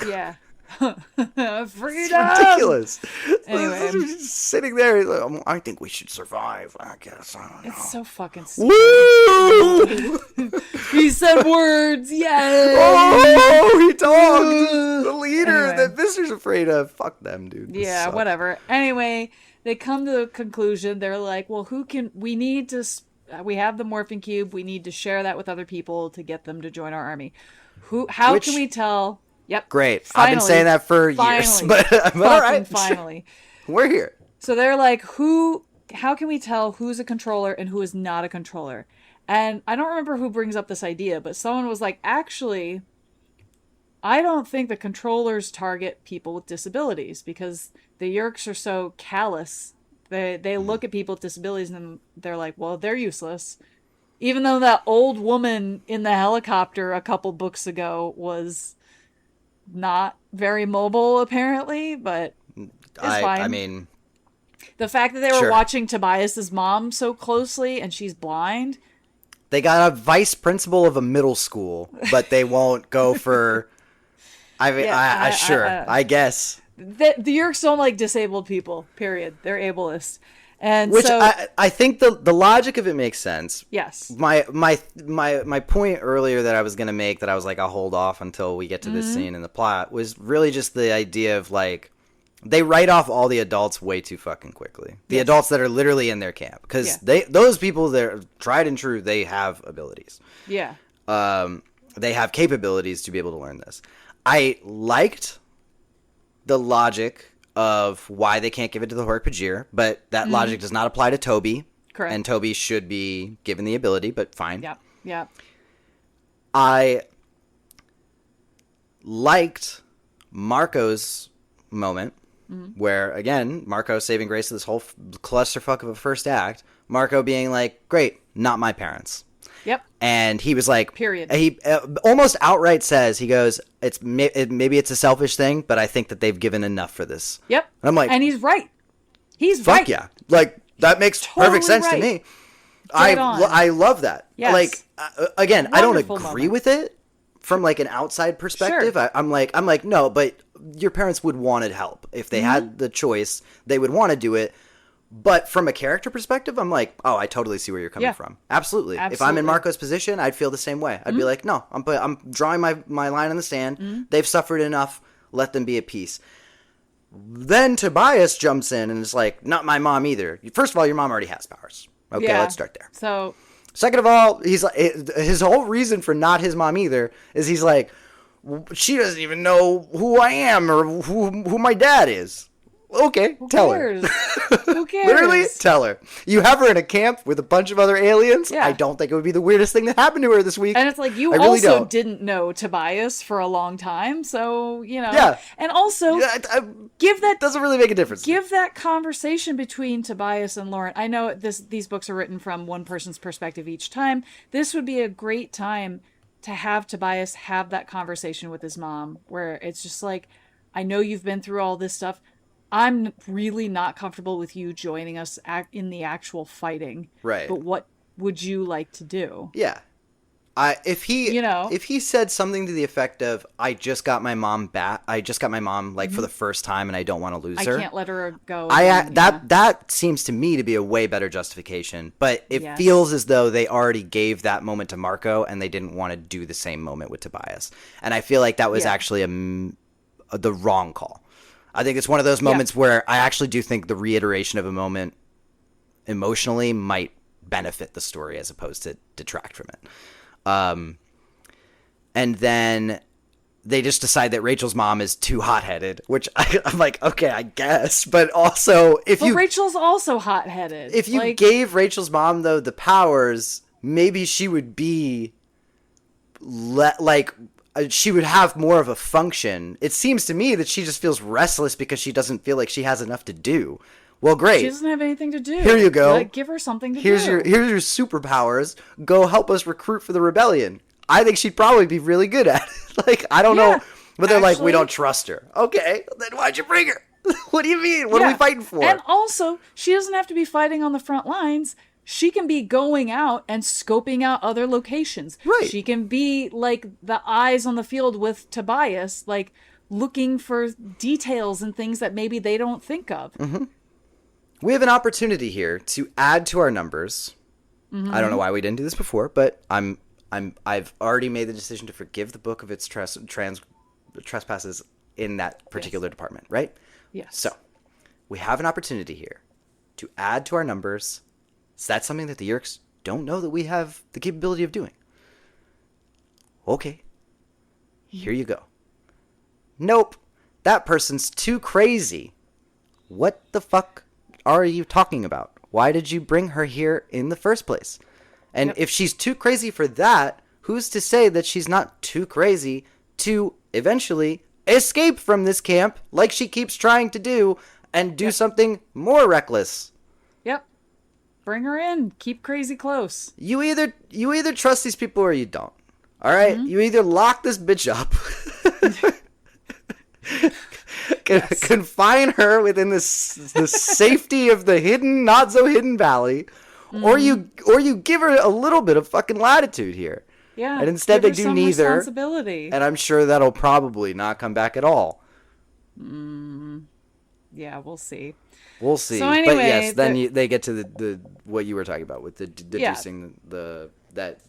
Yeah. Freedom! It's ridiculous. Anyway. Just sitting there, like, I think we should survive, I guess. I don't know. It's so fucking stupid. Woo! He said words, yay! Oh, he talked! The leader that Mister's afraid of. Fuck them, dude. Yeah, whatever. Anyway, they come to the conclusion, they're like, well, we have the morphing cube, we need to share that with other people to get them to join our army. How can we tell... Yep. Great. Finally, I've been saying that for years. But all right. Finally. We're here. So they're like, how can we tell who's a controller and who is not a controller? And I don't remember who brings up this idea, but someone was like, actually, I don't think the controllers target people with disabilities because the Yeerks are so callous. They look at people with disabilities and they're like, well, they're useless. Even though that old woman in the helicopter a couple books ago was... not very mobile, apparently, but it's fine. I mean... The fact that they were watching Tobias's mom so closely and she's blind... They got a vice principal of a middle school, but they won't go for... I guess. The Yeerks don't like disabled people, period. They're ableist. And which so, I think the logic of it makes sense. Yes. My point earlier that I was going to make that I was like, I'll hold off until we get to this scene in the plot was really just the idea of like, they write off all the adults way too fucking quickly. The adults that are literally in their camp. Because those people, they're tried and true, they have abilities. Yeah. They have capabilities to be able to learn this. I liked the logic of why they can't give it to the Hork Bajir, but that logic does not apply to Toby. Correct. And Toby should be given the ability, but fine. Yeah. I liked Marco's moment, where, again, Marco saving grace of this whole clusterfuck of a first act, Marco being like, great, not my parents. Yep. And he was like, period. He almost outright says, he goes, maybe it's a selfish thing, but I think that they've given enough for this. Yep. And I'm like, and he's right. He's fuck right. Yeah. Like, that makes perfect sense to me. I love that. Yes. Like, again, Wonderful I don't agree moment. with it from like an outside perspective. Sure. I'm like, no, but your parents would wanted help. If they had the choice, they would want to do it. But from a character perspective, I'm like, oh, I totally see where you're coming from. Absolutely. If I'm in Marco's position, I'd feel the same way. I'd be like, no, I'm drawing my line in the sand. They've suffered enough. Let them be at peace. Then Tobias jumps in and is like, not my mom either. First of all, your mom already has powers. Okay, let's start there. So, second of all, he's like, his whole reason for not his mom either is he's like, she doesn't even know who I am or who my dad is. Okay, tell her. Who cares? Literally, tell her. You have her in a camp with a bunch of other aliens. Yeah. I don't think it would be the weirdest thing that happened to her this week. And it's like, you really also don't. didn't know Tobias for a long time, so, you know. Yeah. And also, give that... doesn't really make a difference. Give that conversation between Tobias and Lauren. I know these books are written from one person's perspective each time. This would be a great time to have Tobias have that conversation with his mom, where it's just like, I know you've been through all this stuff. I'm really not comfortable with you joining us in the actual fighting. Right. But what would you like to do? Yeah. If he said something to the effect of, I just got my mom back. I just got my mom like for the first time, and I don't want to lose her. I can't let her go. Again, that seems to me to be a way better justification. But it feels as though they already gave that moment to Marco, and they didn't want to do the same moment with Tobias. And I feel like that was actually the wrong call. I think it's one of those moments where I actually do think the reiteration of a moment emotionally might benefit the story as opposed to detract from it. And then they just decide that Rachel's mom is too hot-headed, which I'm like, okay, I guess. But also, Rachel's also hot-headed. If you gave Rachel's mom, though, the powers, maybe she would be she would have more of a function. It seems to me that she just feels restless because she doesn't feel like she has enough to do. Well, great. She doesn't have anything to do. Here you go. Give her something to do. Here's your superpowers. Go help us recruit for the rebellion. I think she'd probably be really good at it. Like, I don't know. But they're like, we don't trust her. Okay, then why'd you bring her? What do you mean? What are we fighting for? And also, she doesn't have to be fighting on the front lines. She can be going out and scoping out other locations. Right. She can be, like, the eyes on the field with Tobias, like, looking for details and things that maybe they don't think of. Mm-hmm. We have an opportunity here to add to our numbers. Mm-hmm. I don't know why we didn't do this before, but I've already made the decision to forgive the book of its trespasses in that particular department, right? Yes. So we have an opportunity here to add to our numbers. So that's something that the Yeerks don't know that we have the capability of doing. Okay. Here you go. Nope. That person's too crazy. What the fuck are you talking about? Why did you bring her here in the first place? And if she's too crazy for that, who's to say that she's not too crazy to eventually escape from this camp like she keeps trying to do and do something more reckless? Yep. Bring her in. Keep crazy close. You either trust these people or you don't. All right? Mm-hmm. You either lock this bitch up. Confine her within the safety of the hidden, not so hidden valley, or you give her a little bit of fucking latitude here. Yeah, and instead they do neither. Responsibility. And I'm sure that'll probably not come back at all. Yeah, we'll see. We'll see. So anyway, but yes, then they get to the what you were talking about with the deducing the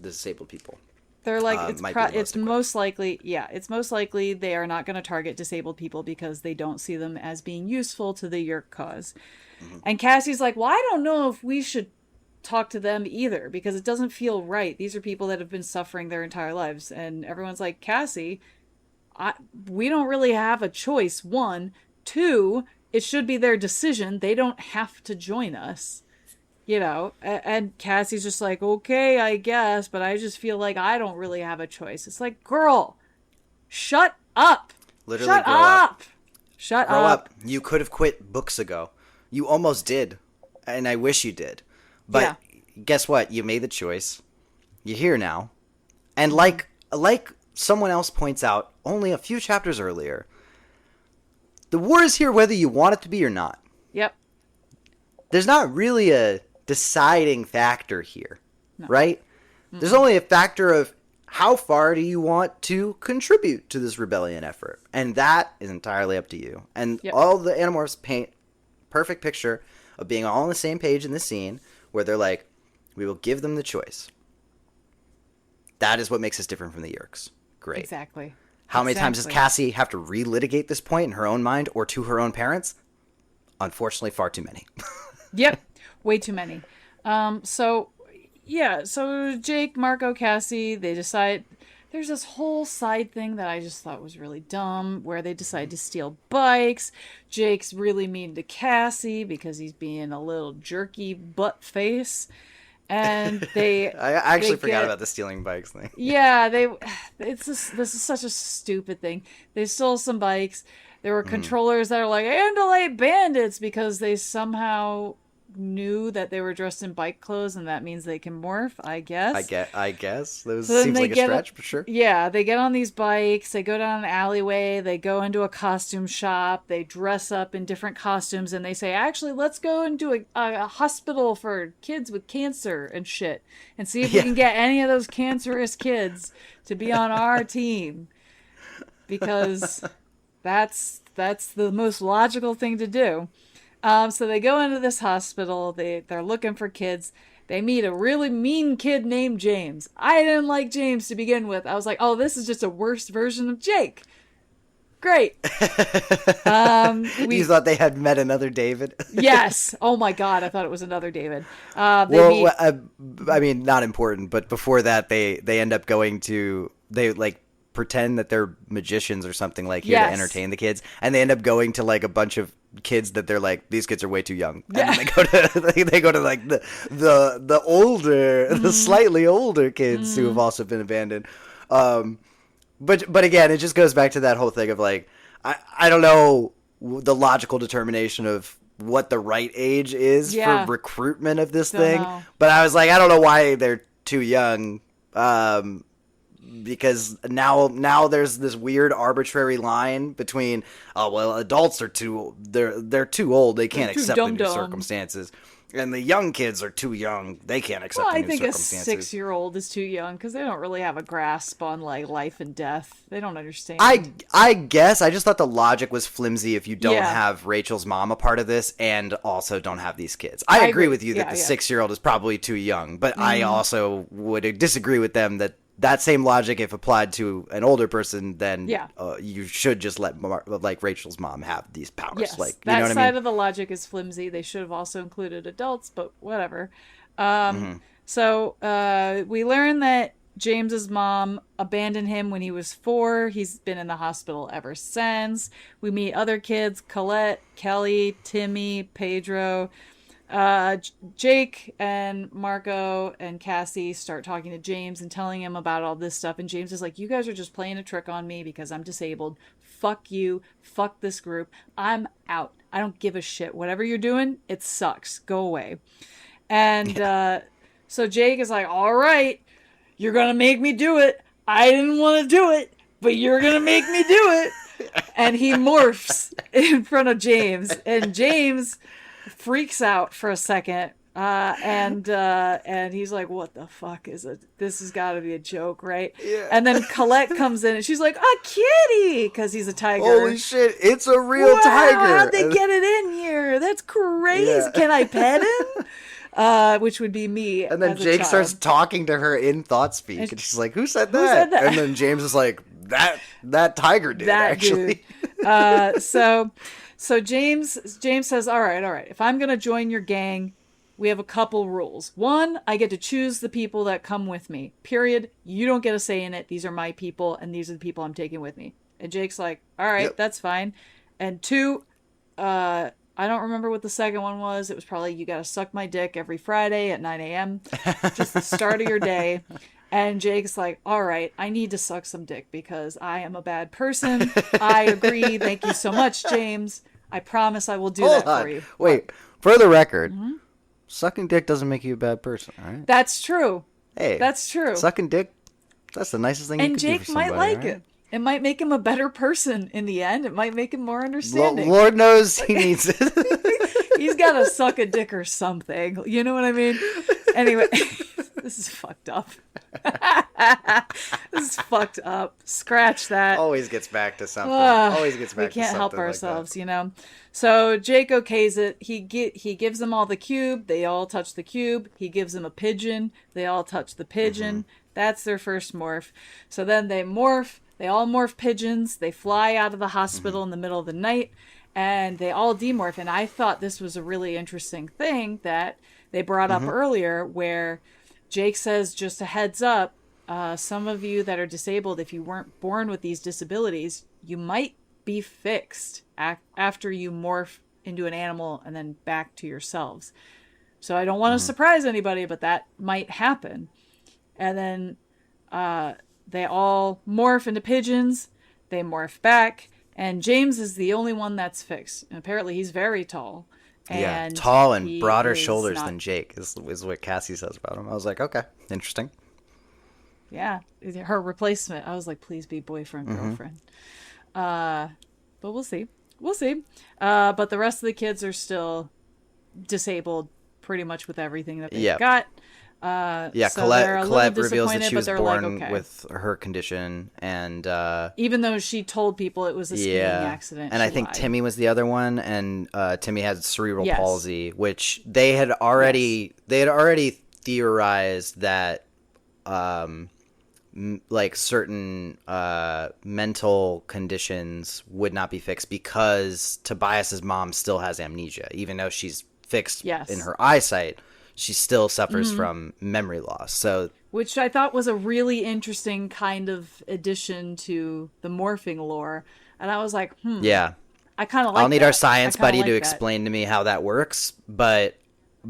disabled people. They're like, it's most likely they are not going to target disabled people because they don't see them as being useful to the Yeerk cause. Mm-hmm. And Cassie's like, well, I don't know if we should talk to them either because it doesn't feel right. These are people that have been suffering their entire lives. And everyone's like, Cassie, we don't really have a choice. 1, 2, it should be their decision. They don't have to join us. You know, and Cassie's just like, okay, I guess, but I just feel like I don't really have a choice. It's like, girl, shut up. Literally, shut up. Shut up. You could have quit books ago. You almost did, and I wish you did. But guess what? You made the choice. You're here now. And like someone else points out only a few chapters earlier, the war is here whether you want it to be or not. Yep. There's not really a deciding factor here, right? Mm-mm. There's only a factor of how far do you want to contribute to this rebellion effort, and that is entirely up to you. And all the Animorphs paint perfect picture of being all on the same page in this scene where they're like, we will give them the choice. That is what makes us different from the Yeerks. Great. Exactly. How many times does Cassie have to relitigate this point in her own mind or to her own parents? Unfortunately, far too many. Yep. Way too many. So Jake, Marco, Cassie, they decide there's this whole side thing that I just thought was really dumb where they decide to steal bikes. Jake's really mean to Cassie because he's being a little jerky butt face. And I actually forgot about the stealing bikes thing. Yeah, this is such a stupid thing. They stole some bikes. There were controllers that are like, Andalite bandits, because they somehow knew that they were dressed in bike clothes, and that means they can morph, I guess. I guess. That So then seems like a stretch, but sure. Yeah, they get on these bikes, they go down an alleyway, they go into a costume shop, they dress up in different costumes, and they say, actually, let's go into a hospital for kids with cancer and shit, and see if we can get any of those cancerous kids to be on our team. Because that's the most logical thing to do. So they go into this hospital, they're looking for kids. They meet a really mean kid named James. I didn't like James to begin with. I was like, oh, this is just a worse version of Jake. Great. You thought they had met another David? Yes. Oh my God, I thought it was another David. I mean, not important, but before that, they end up going to, they like pretend that they're magicians or something, like here to entertain the kids, and they end up going to like a bunch of kids that they're like, these kids are way too young, and they go to like the older, the slightly older kids who have also been abandoned. But again, it just goes back to that whole thing of like, I don't know the logical determination of what the right age is for recruitment of this thing, but I was like, I don't know why they're too young. Because now there's this weird arbitrary line between, oh well, adults are they're too old, they can't accept the new circumstances, and the young kids are too young, they can't accept the new circumstances. I think a 6-year-old is too young because they don't really have a grasp on like life and death. They don't understand. I guess I just thought the logic was flimsy if you don't have Rachel's mom a part of this and also don't have these kids. I agree with you that the 6-year-old is probably too young, but I also would disagree with them that same logic, if applied to an older person, then you should just let like Rachel's mom have these powers. Yes, like that you know what side I mean? of the logic is flimsy. They should have also included adults, but whatever. So we learn that James's mom abandoned him when he was 4. He's been in the hospital ever since. We meet other kids: Colette, Kelly, Timmy, Pedro. Jake and Marco and Cassie start talking to James and telling him about all this stuff, and James is like, you guys are just playing a trick on me because I'm disabled. Fuck you. Fuck this group. I'm out. I don't give a shit. Whatever you're doing, it sucks. Go away. And so Jake is like, all right, you're gonna make me do it. I didn't want to do it, but you're gonna make me do it. And he morphs in front of James, and James freaks out for a second, and he's like, what the fuck is it? This has got to be a joke, right? Yeah. And then Colette comes in and she's like, a kitty, because he's a tiger. Holy shit, it's a real tiger. How'd they get it in here? That's crazy. Can I pet him? Which would be me. And then Jake starts talking to her in thought speak, and she's like, who said that? Who said that? And then James is like, that tiger did, actually. So James says, all right, if I'm going to join your gang, we have a couple rules. 1, I get to choose the people that come with me. Period. You don't get a say in it. These are my people, and these are the people I'm taking with me. And Jake's like, all right, that's fine. And 2, I don't remember what the second one was. It was probably, you got to suck my dick every Friday at 9 a.m. Just the start of your day. And Jake's like, all right, I need to suck some dick because I am a bad person. I agree. Thank you so much, James. I promise I will do that for you. Wait, for the record, sucking dick doesn't make you a bad person, all right? That's true. Hey, that's true. Sucking dick, that's the nicest thing you can do for somebody. And Jake might like it. It might make him a better person in the end. It might make him more understanding. Lord knows he needs it. He's got to suck a dick or something. You know what I mean? Anyway, this is fucked up. This is fucked up. Scratch that. Always gets back to something. Always gets back to something. We can't help ourselves, you know. So Jake okays it. He gives them all the cube. They all touch the cube. He gives them a pigeon. They all touch the pigeon. That's their first morph. So then they morph. They all morph pigeons. They fly out of the hospital in the middle of the night, and they all demorph. And I thought this was a really interesting thing that they brought up earlier, where Jake says, just a heads up, some of you that are disabled, if you weren't born with these disabilities, you might be fixed after you morph into an animal and then back to yourselves. So I don't want to surprise anybody, but that might happen. And then they all morph into pigeons. They morph back. And James is the only one that's fixed. And apparently he's very tall. And tall and he broader is shoulders not- than Jake is what Cassie says about him. I was like, okay, interesting. Yeah, her replacement. I was like, please be boyfriend, girlfriend. But we'll see. We'll see. But the rest of the kids are still disabled pretty much with everything that they've got. Yeah, so they're a Colette little reveals that disappointed, she but was they're born like, okay. with her condition, and Even though she told people it was a skiing accident. And I she think lied. Timmy was the other one, and Timmy had cerebral Yes. palsy, which they had already theorized that like certain mental conditions would not be fixed because Tobias's mom still has amnesia, even though she's fixed in her eyesight. She still suffers from memory loss. So, which I thought was a really interesting kind of addition to the morphing lore, and I was like, yeah, I kind of like. I'll need our science buddy to that. explain to me how that works, but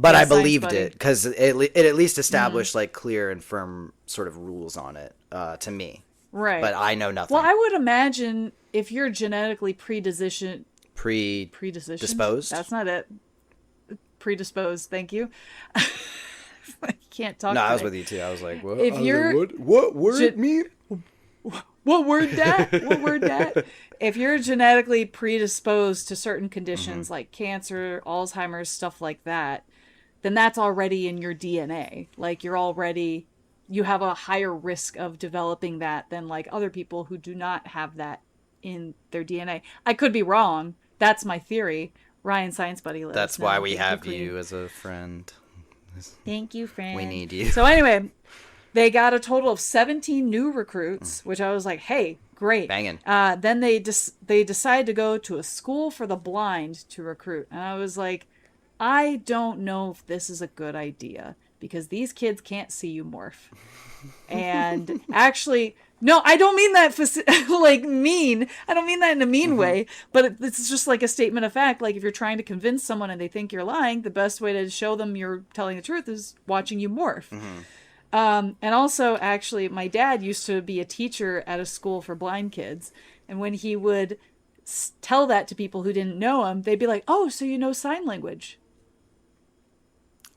I believed it because it at least established like clear and firm sort of rules on it to me. Right. But I know nothing. Well, I would imagine if you're genetically predisposed. That's not it. Predisposed. Thank you. I can't talk. No, today. I was with you too. I was like, what? If you're what word mean? What word that? What word that? If you're genetically predisposed to certain conditions like cancer, Alzheimer's, stuff like that, then that's already in your DNA. Like you have a higher risk of developing that than like other people who do not have that in their DNA. I could be wrong. That's my theory. Ryan, science buddy, let That's us know. why we have you as a friend. Thank you, friend. We need you. So anyway, they got a total of 17 new recruits, which I was like, hey, great. Banging. Then they decide to go to a school for the blind to recruit. And I was like, I don't know if this is a good idea because these kids can't see you morph. And actually, no, I don't mean that like mean. I don't mean that in a mean way, but it's just like a statement of fact. Like if you're trying to convince someone and they think you're lying, the best way to show them you're telling the truth is watching you morph. And also, actually, my dad used to be a teacher at a school for blind kids. And when he would tell that to people who didn't know him, they'd be like, oh, so you know sign language.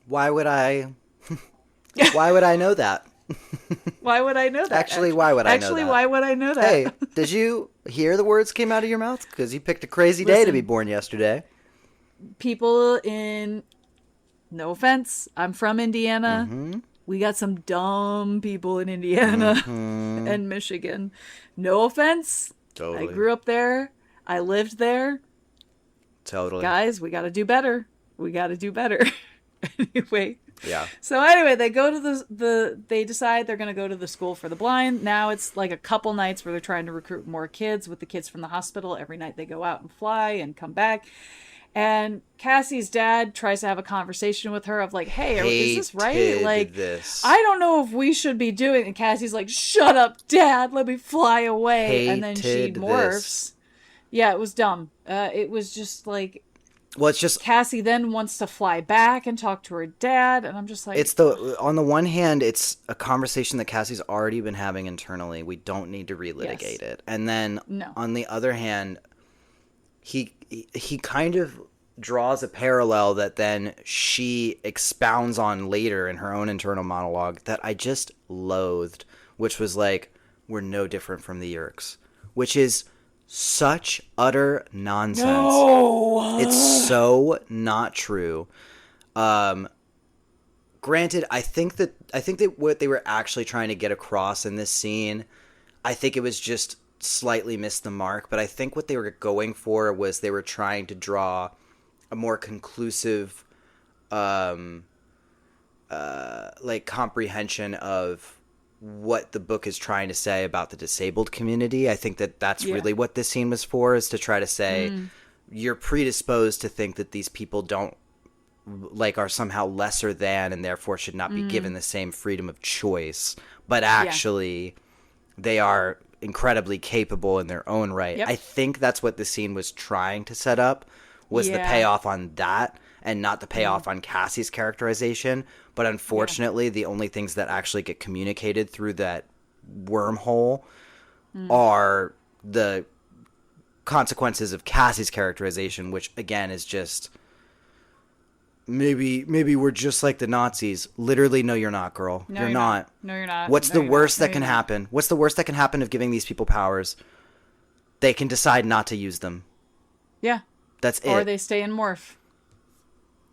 Why would I know that? Why would I know that? Actually, why would I know that? Why would I know that? Hey, did you hear the words came out of your mouth? Because you picked a crazy day to be born yesterday. People in... No offense, I'm from Indiana. We got some dumb people in Indiana and Michigan. No offense. Totally. I grew up there. I lived there. Totally. Guys, we got to do better. Anyway. Yeah. So anyway, they go to they decide they're going to go to the school for the blind. Now it's like a couple nights where they're trying to recruit more kids with the kids from the hospital. Every night they go out and fly and come back. And Cassie's dad tries to have a conversation with her of like, hey, is this right? Like, I don't know if we should be doing it. And Cassie's like, shut up, Dad. Let me fly away. And then she morphs. Yeah, it was dumb. It was just like... Well, it's just... Cassie then wants to fly back and talk to her dad. And I'm just like... On the one hand, it's a conversation that Cassie's already been having internally. We don't need to relitigate it. And then on the other hand... He kind of draws a parallel that then she expounds on later in her own internal monologue that I just loathed, which was like, we're no different from the Yeerks, which is such utter nonsense. No! It's so not true. Granted, I think that what they were actually trying to get across in this scene, I think it was just slightly missed the mark, but I think what they were going for was they were trying to draw a more conclusive like comprehension of what the book is trying to say about the disabled community. I think that that's really what this scene was for, is to try to say you're predisposed to think that these people don't are somehow lesser than and therefore should not be given the same freedom of choice, but actually they are incredibly capable in their own right. I think that's what the scene was trying to set up, was the payoff on that and not the payoff on Cassie's characterization. But unfortunately, the only things that actually get communicated through that wormhole are the consequences of Cassie's characterization, which again is just maybe we're just like the Nazis. Literally, no, you're not, girl. No, you're not. No, you're not. What's No, the you're worst not. that can happen? What's the worst that can happen of giving these people powers? They can decide not to use them. Yeah. That's it. Or they stay in morph.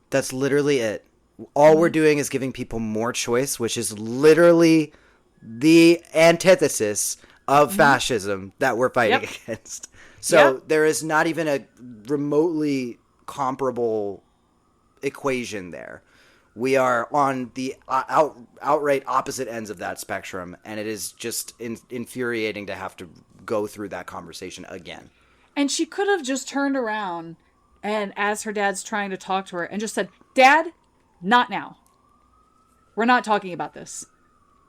That's literally it. All we're doing is giving people more choice, which is literally the antithesis of fascism that we're fighting against. So there is not even a remotely comparable equation there. We are on the outright opposite ends of that spectrum, and it is just infuriating to have to go through that conversation again. And she could have just turned around and, as her dad's trying to talk to her, and just said, Dad, not now. We're not talking about this.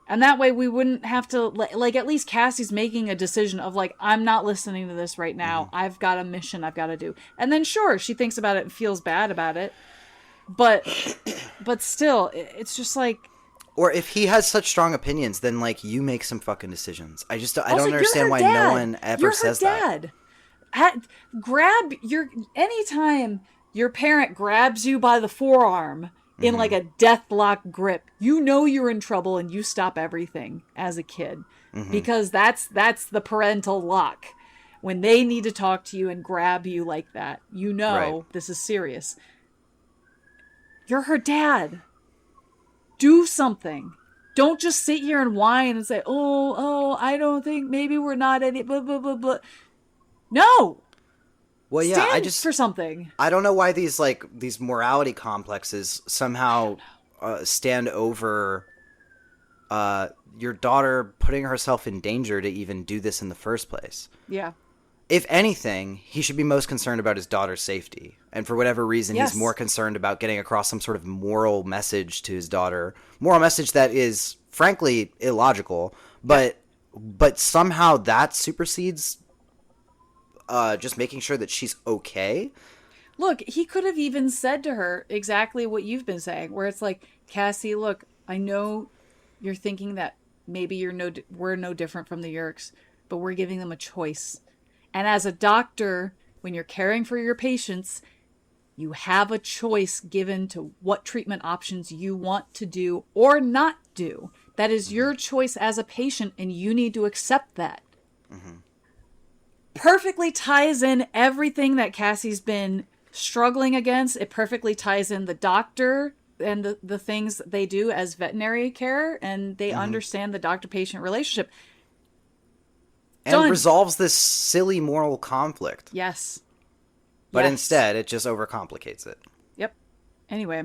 And that way we wouldn't have to, like, at least Cassie's making a decision of, like, I'm not listening to this right now. I've got a mission I've got to do. And then, sure, she thinks about it and feels bad about it. But still, it's just like... Or if he has such strong opinions, then, like, you make some fucking decisions. I don't understand why dad. no one ever says that. Grab your... Anytime your parent grabs you by the forearm in like a deathlock grip, you know you're in trouble and you stop everything as a kid. Because that's the parental lock. When they need to talk to you and grab you like that, you know this is serious. You're her dad. Do something. Don't just sit here and whine and say, oh, I don't think, maybe we're not any, blah, blah, blah, blah. No! Well, yeah, Stand for something. I don't know why these morality complexes somehow stand over your daughter putting herself in danger to even do this in the first place. Yeah. If anything, he should be most concerned about his daughter's safety. And for whatever reason, he's more concerned about getting across some sort of moral message to his daughter. Moral message that is, frankly, illogical. But somehow that supersedes just making sure that she's okay. Look, he could have even said to her exactly what you've been saying, where it's like, Cassie, look, I know you're thinking that maybe we're no different from the Yerks, but we're giving them a choice. And as a doctor, when you're caring for your patients, you have a choice given to what treatment options you want to do or not do. That is your choice as a patient, and you need to accept that. Perfectly ties in everything that Cassie's been struggling against. It perfectly ties in the doctor and the things they do as veterinary care, and they understand the doctor-patient relationship. And resolves this silly moral conflict. Yes. But instead, it just overcomplicates it. Yep. Anyway.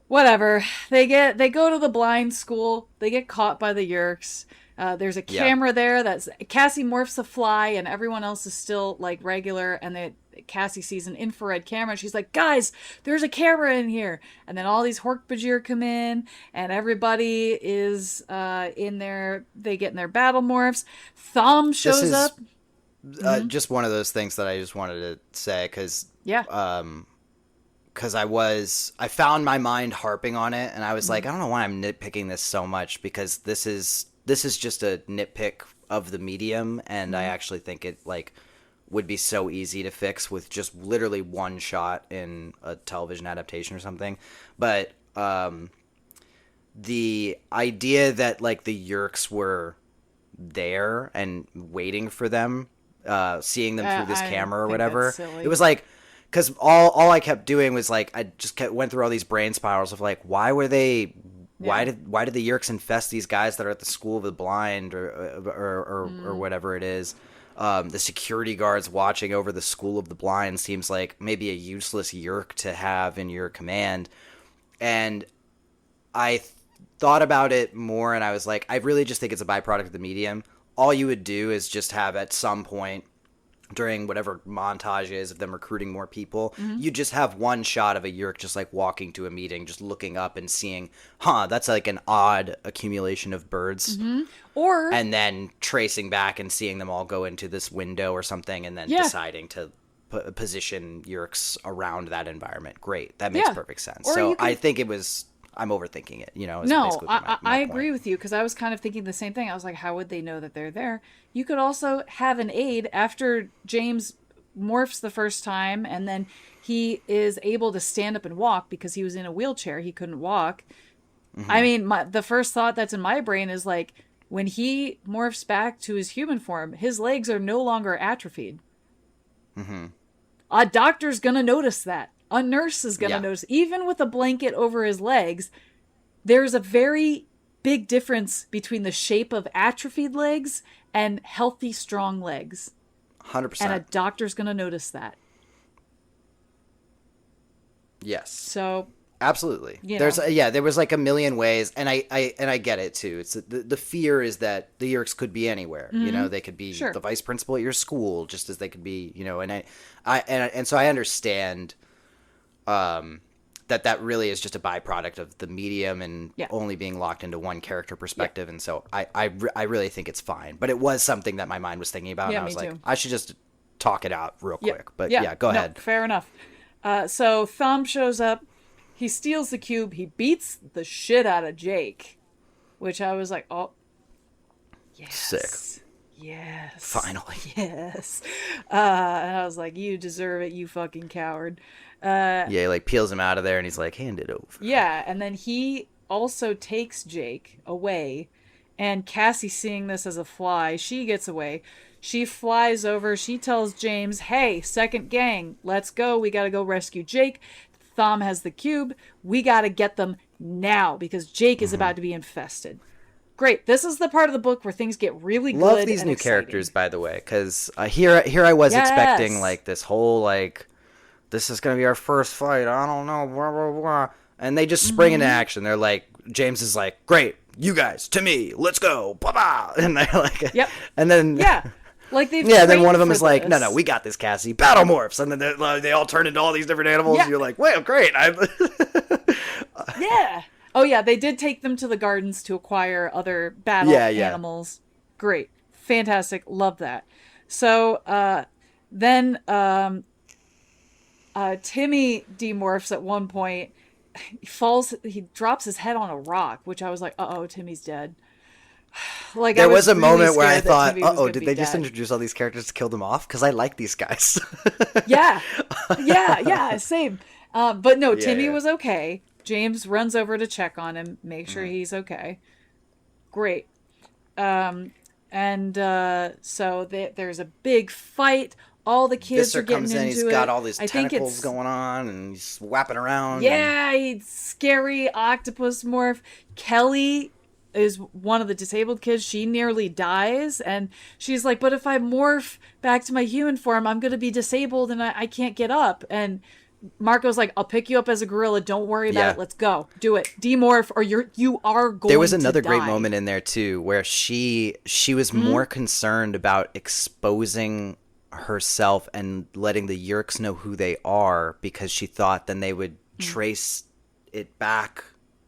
Whatever. They go to the blind school. They get caught by the Yerks. There's a camera there that's... Cassie morphs a fly, and everyone else is still, like, regular, and Cassie sees an infrared camera, and she's like, guys, there's a camera in here. And then all these Hork Bajir come in, and everybody is in there. They get in their battle morphs. Thom shows up. Just one of those things that I just wanted to say, because I found my mind harping on it, and I was like, I don't know why I'm nitpicking this so much, because this is just a nitpick of the medium, and I actually think it would be so easy to fix with just literally one shot in a television adaptation or something. But the idea that the Yerks were there and waiting for them, seeing them through this camera or whatever, it was like, because all I kept doing was I just went through all these brain spirals of why were they... Why did the Yerks infest these guys that are at the School of the Blind or whatever it is? The security guards watching over the School of the Blind seems like maybe a useless Yerk to have in your command. And I thought about it more, and I was like, I really just think it's a byproduct of the medium. All you would do is just have at some point during whatever montage is of them recruiting more people, you just have one shot of a Yerk just walking to a meeting, just looking up and seeing, that's an odd accumulation of birds. Or and then tracing back and seeing them all go into this window or something, and then deciding to position Yerks around that environment. Great. That makes perfect sense. So I think I'm overthinking it, No, I agree with you, because I was kind of thinking the same thing. I was like, how would they know that they're there? You could also have an aide after James morphs the first time, and then he is able to stand up and walk because he was in a wheelchair. He couldn't walk. I mean, the first thought that's in my brain is like, when he morphs back to his human form, his legs are no longer atrophied. A doctor's gonna notice that. A nurse is gonna notice. Even with a blanket over his legs, there's a very big difference between the shape of atrophied legs and healthy, strong legs. 100%. And a doctor's gonna notice that. Yes. So absolutely. There was like a million ways, and I get it too. It's the fear is that the Yeerks could be anywhere. You know, they could be the vice principal at your school, just as they could be, you know, and so I understand that really is just a byproduct of the medium and only being locked into one character perspective, and so I really think it's fine. But it was something that my mind was thinking about, and I was like, I should just talk it out real quick. But go ahead. Fair enough. So Thumb shows up. He steals the cube. He beats the shit out of Jake, which I was like, oh, yes. Sick. Yes. Finally. Yes. And I was like, you deserve it, you fucking coward. He like peels him out of there, and he's like, hand it over. Yeah, and then he also takes Jake away, and Cassie, seeing this as a fly, she gets away. She flies over. She tells James, hey, second gang, let's go. We got to go rescue Jake. Thumb has the cube. We got to get them now because Jake is about to be infested. Great. This is the part of the book where things get really good. Love these new characters, by the way, because here I was expecting like this whole like, this is going to be our first fight. I don't know. Blah, blah, blah. And they just spring into action. They're like, James is like, great, you guys, to me, let's go. Blah, blah. And they're like, and then, like they've then one of them is like, no, we got this, Cassie. Battle morphs. And then they all turn into all these different animals. And you're like, well, great. Oh, yeah. They did take them to the gardens to acquire other battle animals. Great. Fantastic. Love that. So then Timmy demorphs at one point. He drops his head on a rock, which I was like, uh-oh, Timmy's dead. Like there was a really moment where I thought, uh-oh, did they just introduce all these characters to kill them off? Because I like these guys. yeah, same. But no, Timmy was okay. James runs over to check on him, make sure he's okay. Great. So there's a big fight. All the kids Visser are getting comes into in, it. he's got all these tentacles going on, and he's whapping around. Yeah, he's scary octopus morph. Kelly is one of the disabled kids. She nearly dies, and she's like, but if I morph back to my human form, I'm going to be disabled, and I can't get up. And Marco's like, I'll pick you up as a gorilla. Don't worry about it. Let's go. Do it. Demorph, or you are going to die. There was another great moment in there, too, where she was more concerned about exposing herself and letting the Yeerks know who they are, because she thought then they would trace it back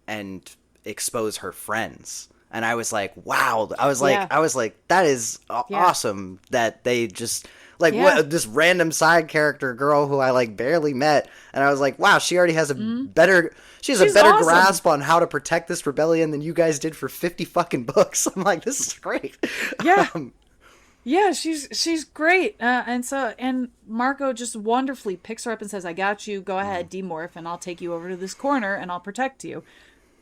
and expose her friends. And I was like, wow. I was like, that is awesome that they just what this random side character girl who I like barely met, and I was like, wow, she already has a better awesome grasp on how to protect this rebellion than you guys did for 50 fucking books. I'm like, this is great. Yeah. Yeah, she's great. And Marco just wonderfully picks her up and says, I got you. Go ahead, demorph, and I'll take you over to this corner and I'll protect you.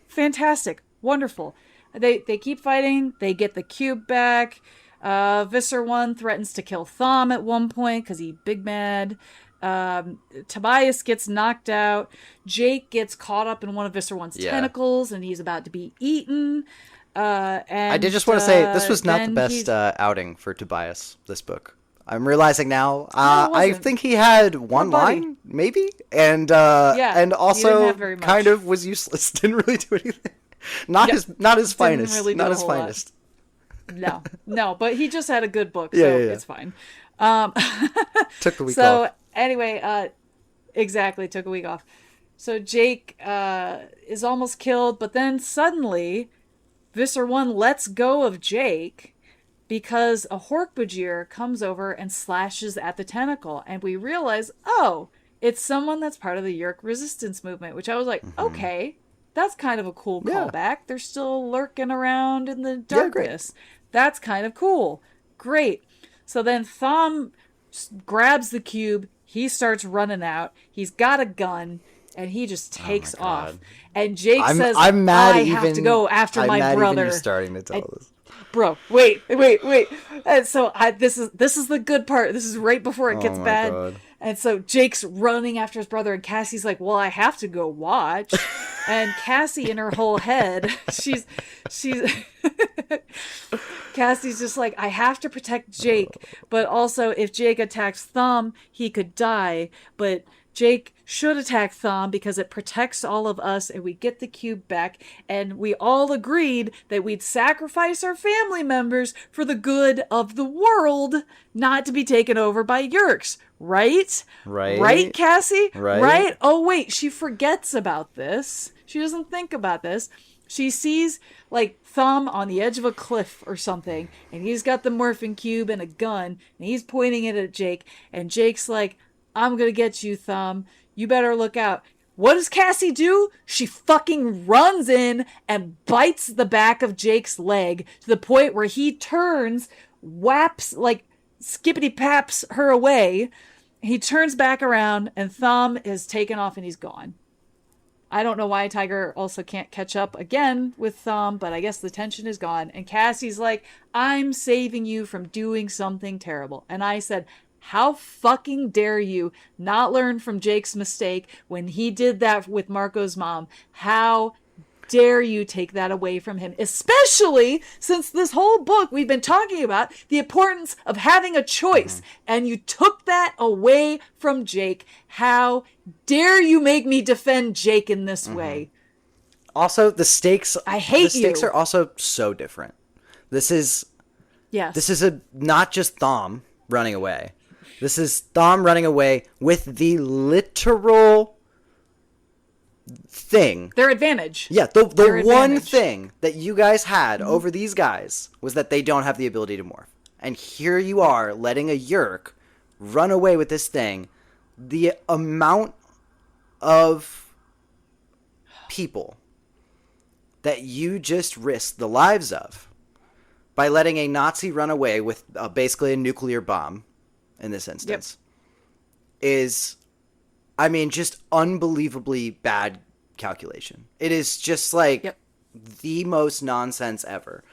Fantastic. Wonderful. They keep fighting. They get the cube back. Visser 1 threatens to kill Thumb at one point because he's big mad. Tobias gets knocked out. Jake gets caught up in one of Visser 1's tentacles and he's about to be eaten. And I did just want to say this was not the best outing for Tobias, this book. I'm realizing now. I think he had one line, maybe, and also kind of was useless. Didn't really do anything. Not his finest. Really not his finest. No, but he just had a good book, so it's fine. Took the week off. So anyway, exactly, took a week off. So Jake is almost killed, but then suddenly Visser 1 lets go of Jake because a Hork Bajir comes over and slashes at the tentacle. And we realize, oh, it's someone that's part of the Yeerk resistance movement, which I was like, okay, that's kind of a cool callback. They're still lurking around in the darkness. That's kind of cool. Great. So then Thumb grabs the cube. He starts running out. He's got a gun, and he just takes off. And Jake says, I'm mad I have to go after my brother. Even you're starting to tell this. Bro, wait. And so this is the good part. This is right before it gets bad. God. And so Jake's running after his brother, and Cassie's like, well, I have to go watch. And Cassie, in her whole head, she's Cassie's just like, I have to protect Jake, but also if Jake attacks Thumb, he could die, but Jake should attack Thumb because it protects all of us and we get the cube back. And we all agreed that we'd sacrifice our family members for the good of the world, not to be taken over by Yeerks. Right? Right, Cassie? Right? Oh, wait, she forgets about this. She doesn't think about this. She sees, like, Thumb on the edge of a cliff or something, and he's got the morphin cube and a gun, and he's pointing it at Jake, and Jake's like, I'm gonna get you, Thumb. You better look out. What does Cassie do? She fucking runs in and bites the back of Jake's leg to the point where he turns, whaps, like, skippity-paps her away. He turns back around, and Thumb is taken off, and he's gone. I don't know why Tiger also can't catch up again with Thumb, but I guess the tension is gone. And Cassie's like, I'm saving you from doing something terrible. And I said, how fucking dare you not learn from Jake's mistake when he did that with Marco's mom? How dare you take that away from him? Especially since this whole book we've been talking about the importance of having a choice. And you took that away from Jake. How dare you make me defend Jake in this way? Also, the stakes. I hate the stakes are also so different. This is not just Thumb running away. This is Thumb running away with the literal thing. Their advantage. Yeah, the one thing that you guys had over these guys was that they don't have the ability to morph. And here you are letting a Yeerk run away with this thing. The amount of people that you just risked the lives of by letting a Nazi run away with basically a nuclear bomb in this instance is, I mean, just unbelievably bad calculation. It is just like the most nonsense ever.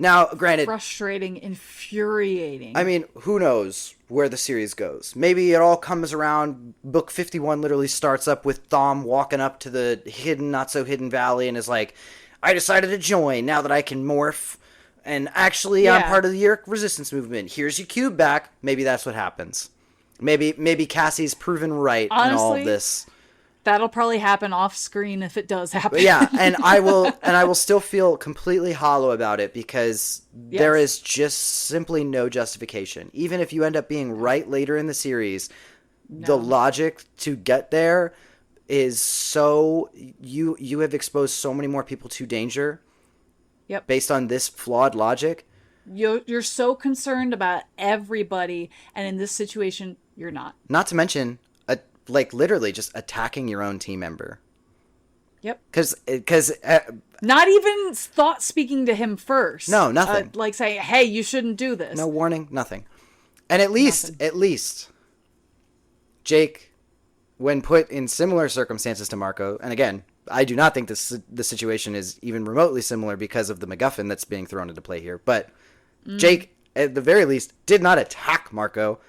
Now, granted, frustrating, infuriating. I mean, who knows where the series goes? Maybe it all comes around. Book 51 literally starts up with Thumb walking up to the hidden, not so hidden valley and is like, I decided to join now that I can morph. And actually, I'm part of the Yeerk resistance movement. Here's your cube back. Maybe that's what happens. Maybe Cassie's proven right in all of this. That'll probably happen off screen if it does happen. But yeah, and I will still feel completely hollow about it because there is just simply no justification. Even if you end up being right later in the series, the logic to get there is so you have exposed so many more people to danger. Yep. Based on this flawed logic. You're so concerned about everybody, and in this situation, you're not. Not to mention, literally just attacking your own team member. Yep. Because not even speaking to him first. No, nothing. Like saying, hey, you shouldn't do this. No warning, nothing. And at least, Jake, when put in similar circumstances to Marco, and again, I do not think the situation is even remotely similar because of the MacGuffin that's being thrown into play here. But Jake, at the very least, did not attack Marco.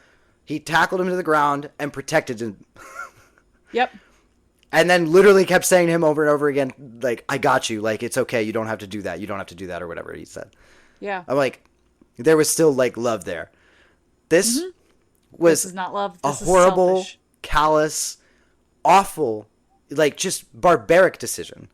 He tackled him to the ground and protected him. Yep. And then literally kept saying to him over and over again, like, I got you. Like, it's okay. You don't have to do that. You don't have to do that or whatever he said. Yeah. I'm like, there was still, like, love there. This was this is not love. This a horrible, selfish, callous, awful, like, just barbaric decision.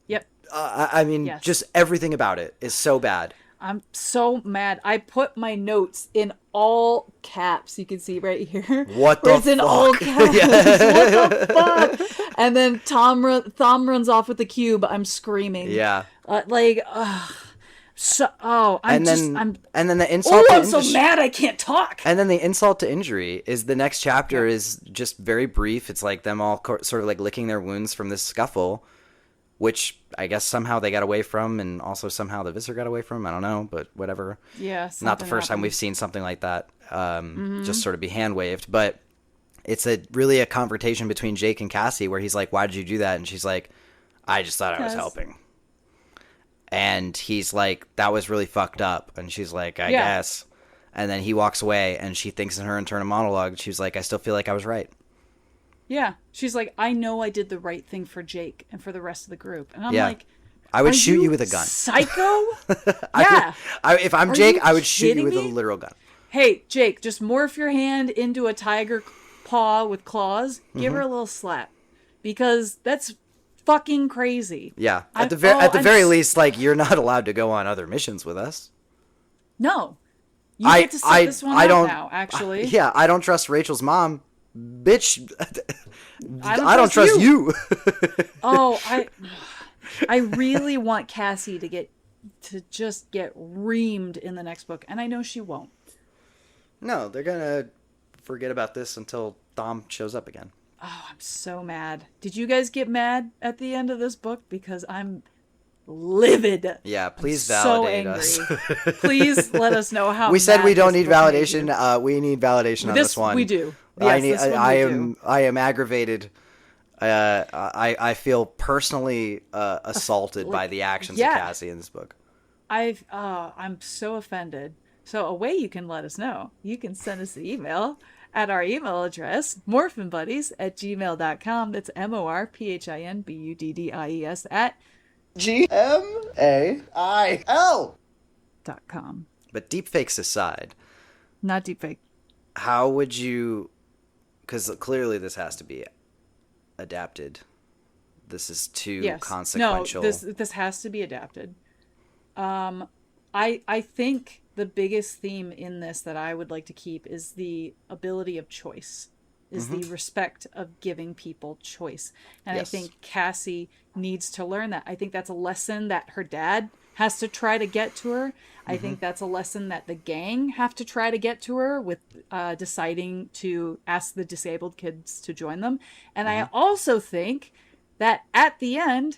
Yep. I mean, just everything about it is so bad. I'm so mad. I put my notes in all caps. You can see right here. What the fuck? It's in all caps. What the fuck? And then Thumb runs off with the cube. I'm screaming. Yeah. And then the insult. I'm so mad I can't talk. And then the insult to injury is the next chapter is just very brief. It's like them all sort of like licking their wounds from this scuffle, which I guess somehow they got away from, and also somehow the Visser got away from. I don't know, but whatever. Yeah, not the first time we've seen something like that. Just sort of be hand waved, but it's really a confrontation between Jake and Cassie where he's like, "Why did you do that?" And she's like, "I just thought I was helping." And he's like, "That was really fucked up." And she's like, I guess. And then he walks away, and she thinks in her internal monologue, she's like, "I still feel like I was right." Yeah. She's like, "I know I did the right thing for Jake and for the rest of the group." And I'm like, I would shoot you with a gun. Psycho? Yeah. If I'm Jake, I would shoot you with a literal gun. Hey, Jake, just morph your hand into a tiger paw with claws. Give her a little slap. Because that's fucking crazy. Yeah. At the very least, like, you're not allowed to go on other missions with us. No. You get to sit this one out now, actually. Yeah, I don't trust Rachel's mom. Bitch, I don't trust you. Oh, I really want Cassie to just get reamed in the next book, and I know she won't. No, they're gonna forget about this until Dom shows up again. Oh, I'm so mad. Did you guys get mad at the end of this book? Because I'm livid. Yeah, please validate us. Please let us know how. We said we don't need validation. We need validation on this one. We do. Yes, I am aggravated. I feel personally assaulted by the actions of Cassie in this book. I'm so offended. So a way you can let us know, you can send us an email at our email address, morphinbuddies@gmail.com. That's morphinbuddies at gmail.com. But deepfakes aside. Not deepfake. How would you... Because clearly this has to be adapted. This is too consequential. No, this has to be adapted. I think the biggest theme in this that I would like to keep is the ability of choice, is the respect of giving people choice. And I think Cassie needs to learn that. I think that's a lesson that her dad has to try to get to her. I think that's a lesson that the gang have to try to get to her with deciding to ask the disabled kids to join them. And I also think that at the end,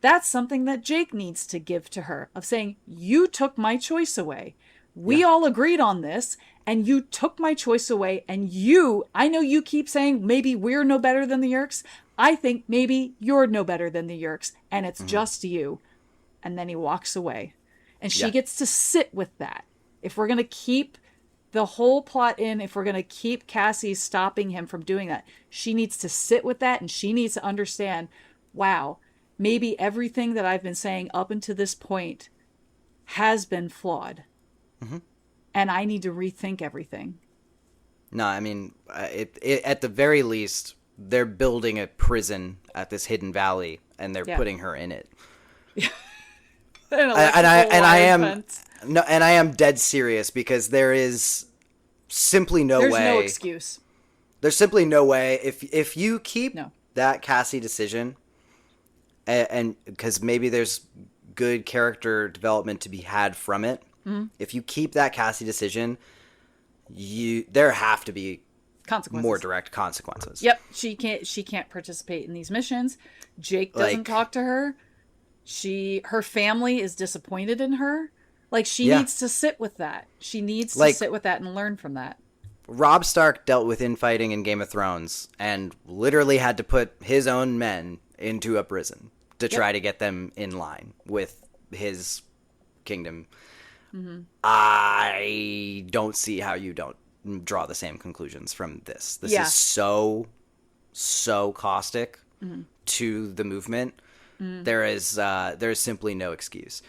that's something that Jake needs to give to her, of saying, you took my choice away. We all agreed on this, and you took my choice away. And I know you keep saying maybe we're no better than the Yeerks. I think maybe you're no better than the Yeerks, and it's just you. And then he walks away. And she gets to sit with that. If we're going to keep the whole plot in, if we're going to keep Cassie stopping him from doing that, she needs to sit with that, and she needs to understand, wow, maybe everything that I've been saying up until this point has been flawed. And I need to rethink everything. No, I mean, at the very least, they're building a prison at this hidden valley, and they're putting her in it. I am dead serious, because there is simply no way. There's no excuse. There's simply no way if you keep that Cassie decision, and because maybe there's good character development to be had from it. If you keep that Cassie decision, there have to be more direct consequences. Yep, she can't participate in these missions. Jake doesn't talk to her. Her family is disappointed in her. Like, she needs to sit with that. She needs to sit with that and learn from that. Robb Stark dealt with infighting in Game of Thrones and literally had to put his own men into a prison to try to get them in line with his kingdom. I don't see how you don't draw the same conclusions from this. This is so caustic to the movement. There is simply no excuse.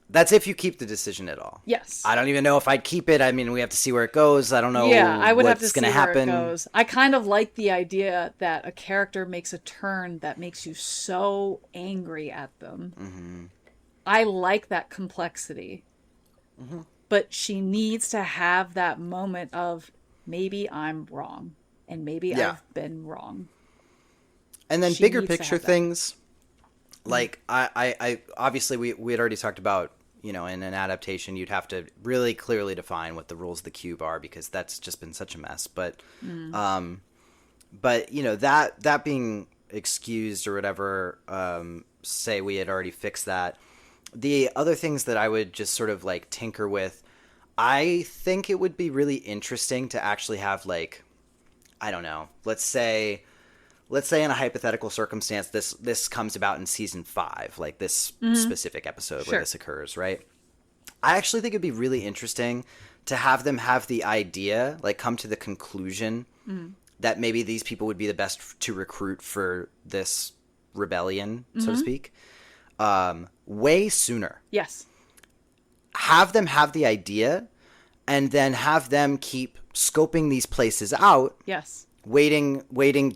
That's if you keep the decision at all. Yes. I don't even know if I'd keep it. I mean, we have to see where it goes. I don't know. Yeah, I would have to see where it goes. I kind of like the idea that a character makes a turn that makes you so angry at them. I like that complexity. But she needs to have that moment of, maybe I'm wrong, and maybe I've been wrong. And then bigger picture things, like I obviously we had already talked about, in an adaptation you'd have to really clearly define what the rules of the cube are, because that's just been such a mess. But that being excused or whatever, say we had already fixed that. The other things that I would just sort of like tinker with, I think it would be really interesting to actually have like, I don't know, let's say in a hypothetical circumstance, this comes about in season 5, like this specific episode where this occurs, right? I actually think it'd be really interesting to have them have the idea, like come to the conclusion that maybe these people would be the best to recruit for this rebellion, so to speak, way sooner. Yes. Have them have the idea, and then have them keep scoping these places out. Yes. Waiting,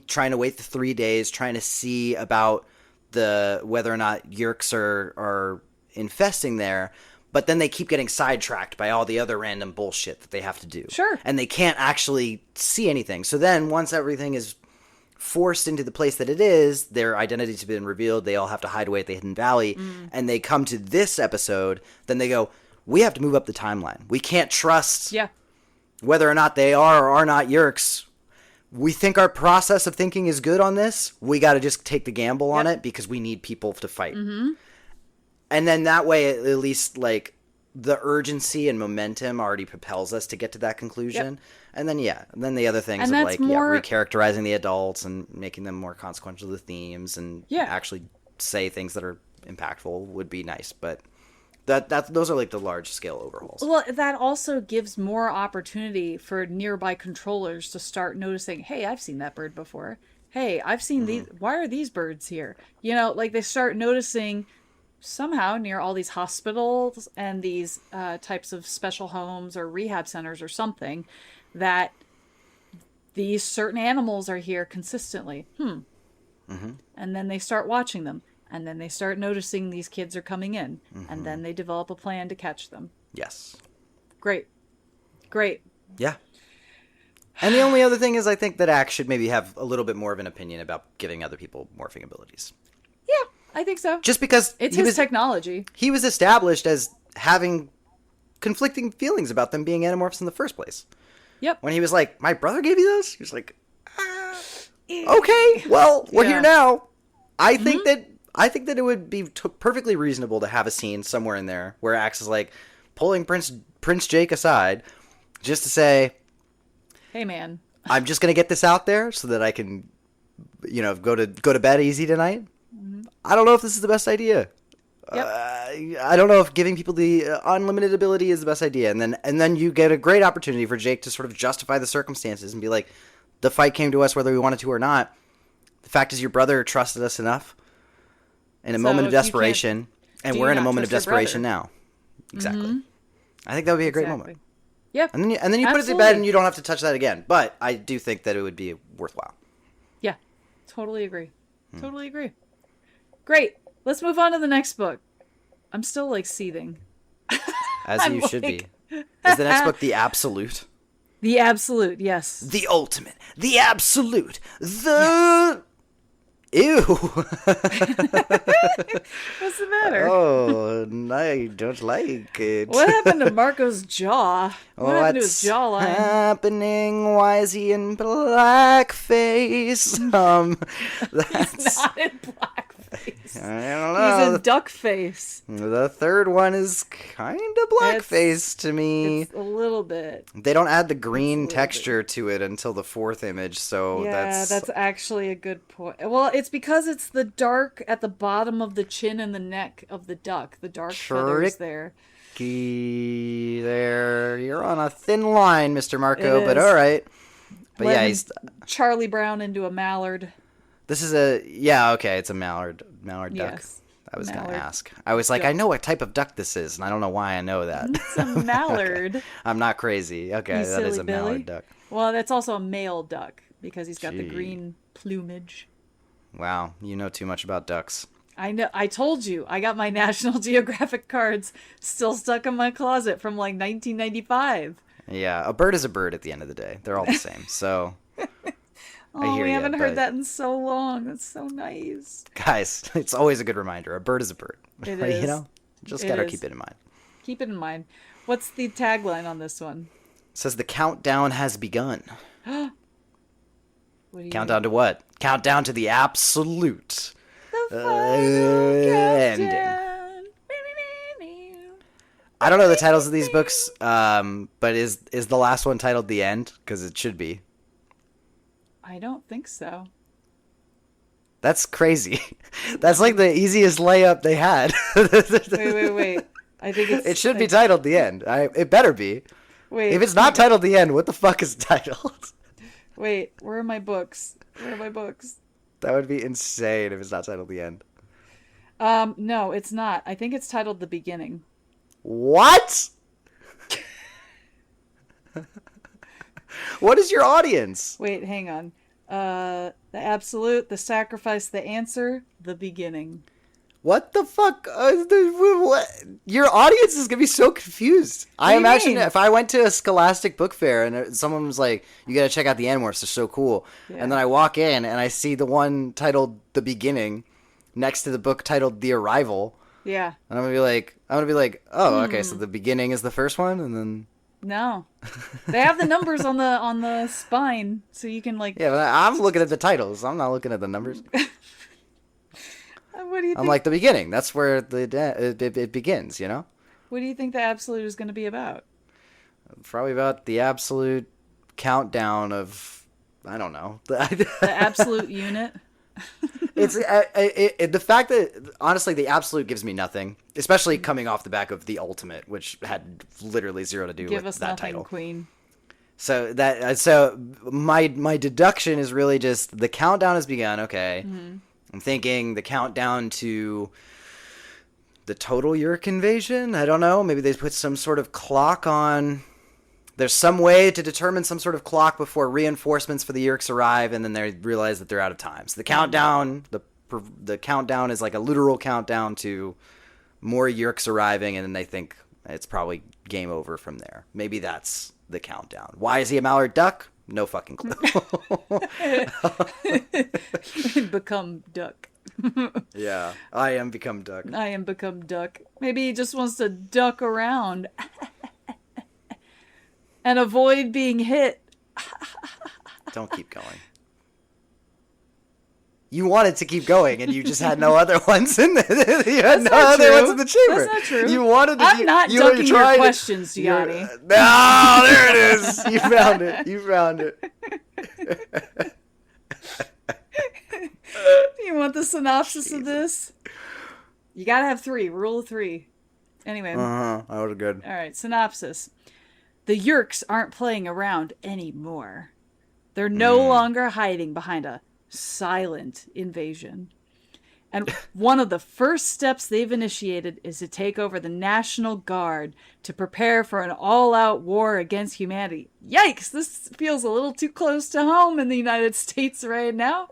trying to wait the 3 days, trying to see about whether or not Yeerks are infesting there. But then they keep getting sidetracked by all the other random bullshit that they have to do. Sure. And they can't actually see anything. So then once everything is forced into the place that it is, their identities have been revealed, they all have to hide away at the Hidden Valley, and they come to this episode, then they go, we have to move up the timeline. We can't trust whether or not they are or are not Yeerks. We think our process of thinking is good on this. We got to just take the gamble on it because we need people to fight. And then that way, at least, like, the urgency and momentum already propels us to get to that conclusion. And then, and then the other things of, like, recharacterizing the adults and making them more consequential to the themes and actually say things that are impactful would be nice. But those are, like, the large-scale overhauls. Well, that also gives more opportunity for nearby controllers to start noticing, hey, I've seen that bird before. Hey, I've seen these. Why are these birds here? You know, like, they start noticing somehow near all these hospitals and these types of special homes or rehab centers or something that these certain animals are here consistently. And then they start watching them, and then they start noticing these kids are coming in, and then they develop a plan to catch them. Yes. Great. Yeah. And the only other thing is I think that Axe should maybe have a little bit more of an opinion about giving other people morphing abilities. Yeah, I think so. Just because it's his technology. He was established as having conflicting feelings about them being Animorphs in the first place. Yep. When he was like, my brother gave you those? He was like, okay, well, we're here now. I think that it would be perfectly reasonable to have a scene somewhere in there where Axe is like pulling Prince Jake aside just to say, hey man, I'm just going to get this out there so that I can, you know, go to bed easy tonight. I don't know if this is the best idea. Yep. I don't know if giving people the unlimited ability is the best idea. And then you get a great opportunity for Jake to sort of justify the circumstances and be like, the fight came to us whether we wanted to or not. The fact is your brother trusted us enough in a moment of desperation, and we're in a moment of desperation now. Exactly. I think that would be a great moment. Yep. And then you put it to bed and you don't have to touch that again. But I do think that it would be worthwhile. Yeah. Totally agree. Totally agree. Great. Let's move on to the next book. I'm still like seething. As you should be. Is the next book The Absolute? The Absolute, yes. The Ultimate. The Absolute. The... Ew. What's the matter? Oh, I don't like it. What happened to Marco's jaw? What happened to his jawline? What's happening? Why is he in blackface? That's... He's not in blackface. I don't know. He's in duck face. The third one is kind of blackface to me. It's a little bit. They don't add the green texture to it until the fourth image, so that's actually a good point. Well, it's because it's the dark at the bottom of the chin and the neck of the duck. The dark feathers there. There, you're on a thin line, Mr. Marco, but all right. But he's Charlie Brown into a mallard. This is it's a mallard duck. Yes, I was going to ask. I was like, I know what type of duck this is, and I don't know why I know that. It's a mallard. Okay. I'm not crazy. Okay, that is a mallard duck. Well, that's also a male duck because he's got the green plumage. Wow, you know too much about ducks. I know. I told you. I got my National Geographic cards still stuck in my closet from like 1995. Yeah, a bird is a bird at the end of the day. They're all the same. So... Oh, we haven't heard that in so long. That's so nice. Guys, it's always a good reminder. A bird is a bird. It is. You know? Just got to keep it in mind. Keep it in mind. What's the tagline on this one? It says, the countdown has begun. What do you Countdown to what? Countdown to the absolute The final ending. countdown. I don't know the titles of these books, but is the last one titled The End? Because it should be. I don't think so. That's crazy. That's like the easiest layup they had. Wait. I think It should be titled The End. It better be. Wait. If it's not titled The End, what the fuck is it titled? Wait, where are my books? That would be insane if it's not titled The End. No, it's not. I think it's titled The Beginning. What? What is your audience? Wait, hang on. The absolute, the sacrifice, the answer, the beginning. What the fuck? What? Your audience is gonna be so confused. I imagine if I went to a Scholastic book fair and someone was like, "You gotta check out the N-words, they're so cool," and then I walk in and I see the one titled "The Beginning" next to the book titled "The Arrival." Yeah. And I'm gonna be like, "Oh, okay, so the beginning is the first one," and then. No, they have the numbers on the spine, so you can like. Yeah, but I'm looking at the titles. I'm not looking at the numbers. What do you think? I'm like, the beginning. That's where it begins, you know? What do you think the absolute is going to be about? Probably about the absolute countdown of, I don't know. The absolute unit? It's the fact that, honestly, the absolute gives me nothing, especially coming off the back of the ultimate, which had literally zero to do Give with us that nothing, title. Queen. So my deduction is really just the countdown has begun. Okay. Mm-hmm. I'm thinking the countdown to the total Yeerk invasion. I don't know. Maybe they put some sort of clock on. There's some way to determine some sort of clock before reinforcements for the Yeerks arrive, and then they realize that they're out of time. So the countdown, the countdown is like a literal countdown to more Yeerks arriving, and then they think it's probably game over from there. Maybe that's the countdown. Why is he a mallard duck? No fucking clue. Become duck. Yeah, I am become duck. Maybe he just wants to duck around and avoid being hit. Don't keep going. You wanted to keep going, and you just had no other ones in there. You had no other ones in the chamber. That's not true. You wanted to. I'm not ducking your questions, Gianni. No, there it is. You found it. You want the synopsis of this? You gotta have 3. Rule of 3. Anyway. That was good. All right, synopsis. The Yeerks aren't playing around anymore. They're no longer hiding behind a silent invasion. And one of the first steps they've initiated is to take over the National Guard to prepare for an all-out war against humanity. Yikes! This feels a little too close to home in the United States right now.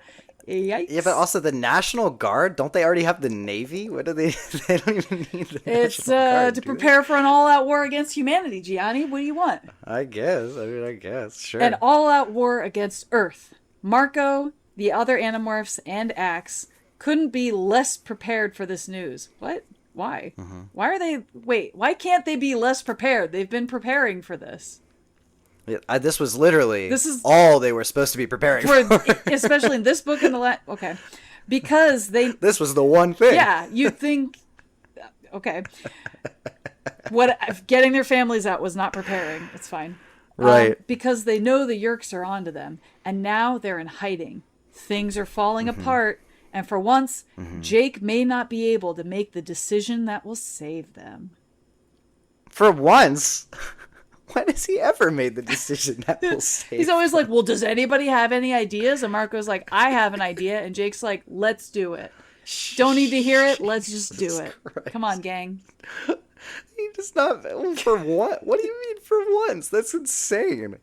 Yikes. Yeah, but also the National Guard, don't they already have the Navy? What do they? They don't even need the It's National Guard, to prepare for an all-out war against humanity, Gianni. What do you want? I guess. Sure. An all-out war against Earth. Marco, the other Animorphs, and Axe couldn't be less prepared for this news. What? Why? Mm-hmm. Why are they... Wait, why can't they be less prepared? They've been preparing for this. This was literally all they were supposed to be preparing for. Especially in this book and the last... Okay. Because they... This was the one thing. Yeah, you'd think... Okay. Getting their families out was not preparing. It's fine. Right. Because they know the Yeerks are onto them. And now they're in hiding. Things are falling apart. And for once, Jake may not be able to make the decision that will save them. For once? When has he ever made the decision that will save He's always like, well, does anybody have any ideas? And Marco's like, I have an idea. And Jake's like, let's do it. Don't need to hear it. Let's just do it. Christ. Come on, gang. He does not... For what? What do you mean for once? That's insane.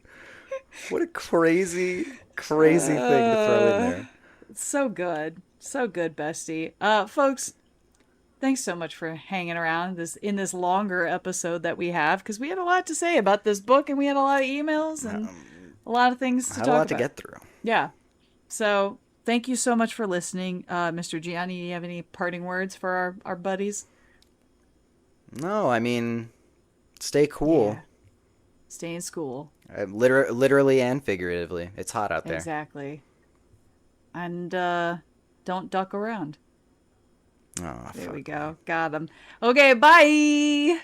What a crazy thing to throw in there. So good. So good, bestie. Folks, thanks so much for hanging around in this longer episode that we have, because we had a lot to say about this book, and we had a lot of emails and a lot of things to talk about. A lot to get through. Yeah. So thank you so much for listening. Mr. Gianni, do you have any parting words for our buddies? No, I mean, stay cool. Yeah. Stay in school. Literally and figuratively. It's hot out there. Exactly. And don't duck around. Oh, There we go. Got him. Okay, bye.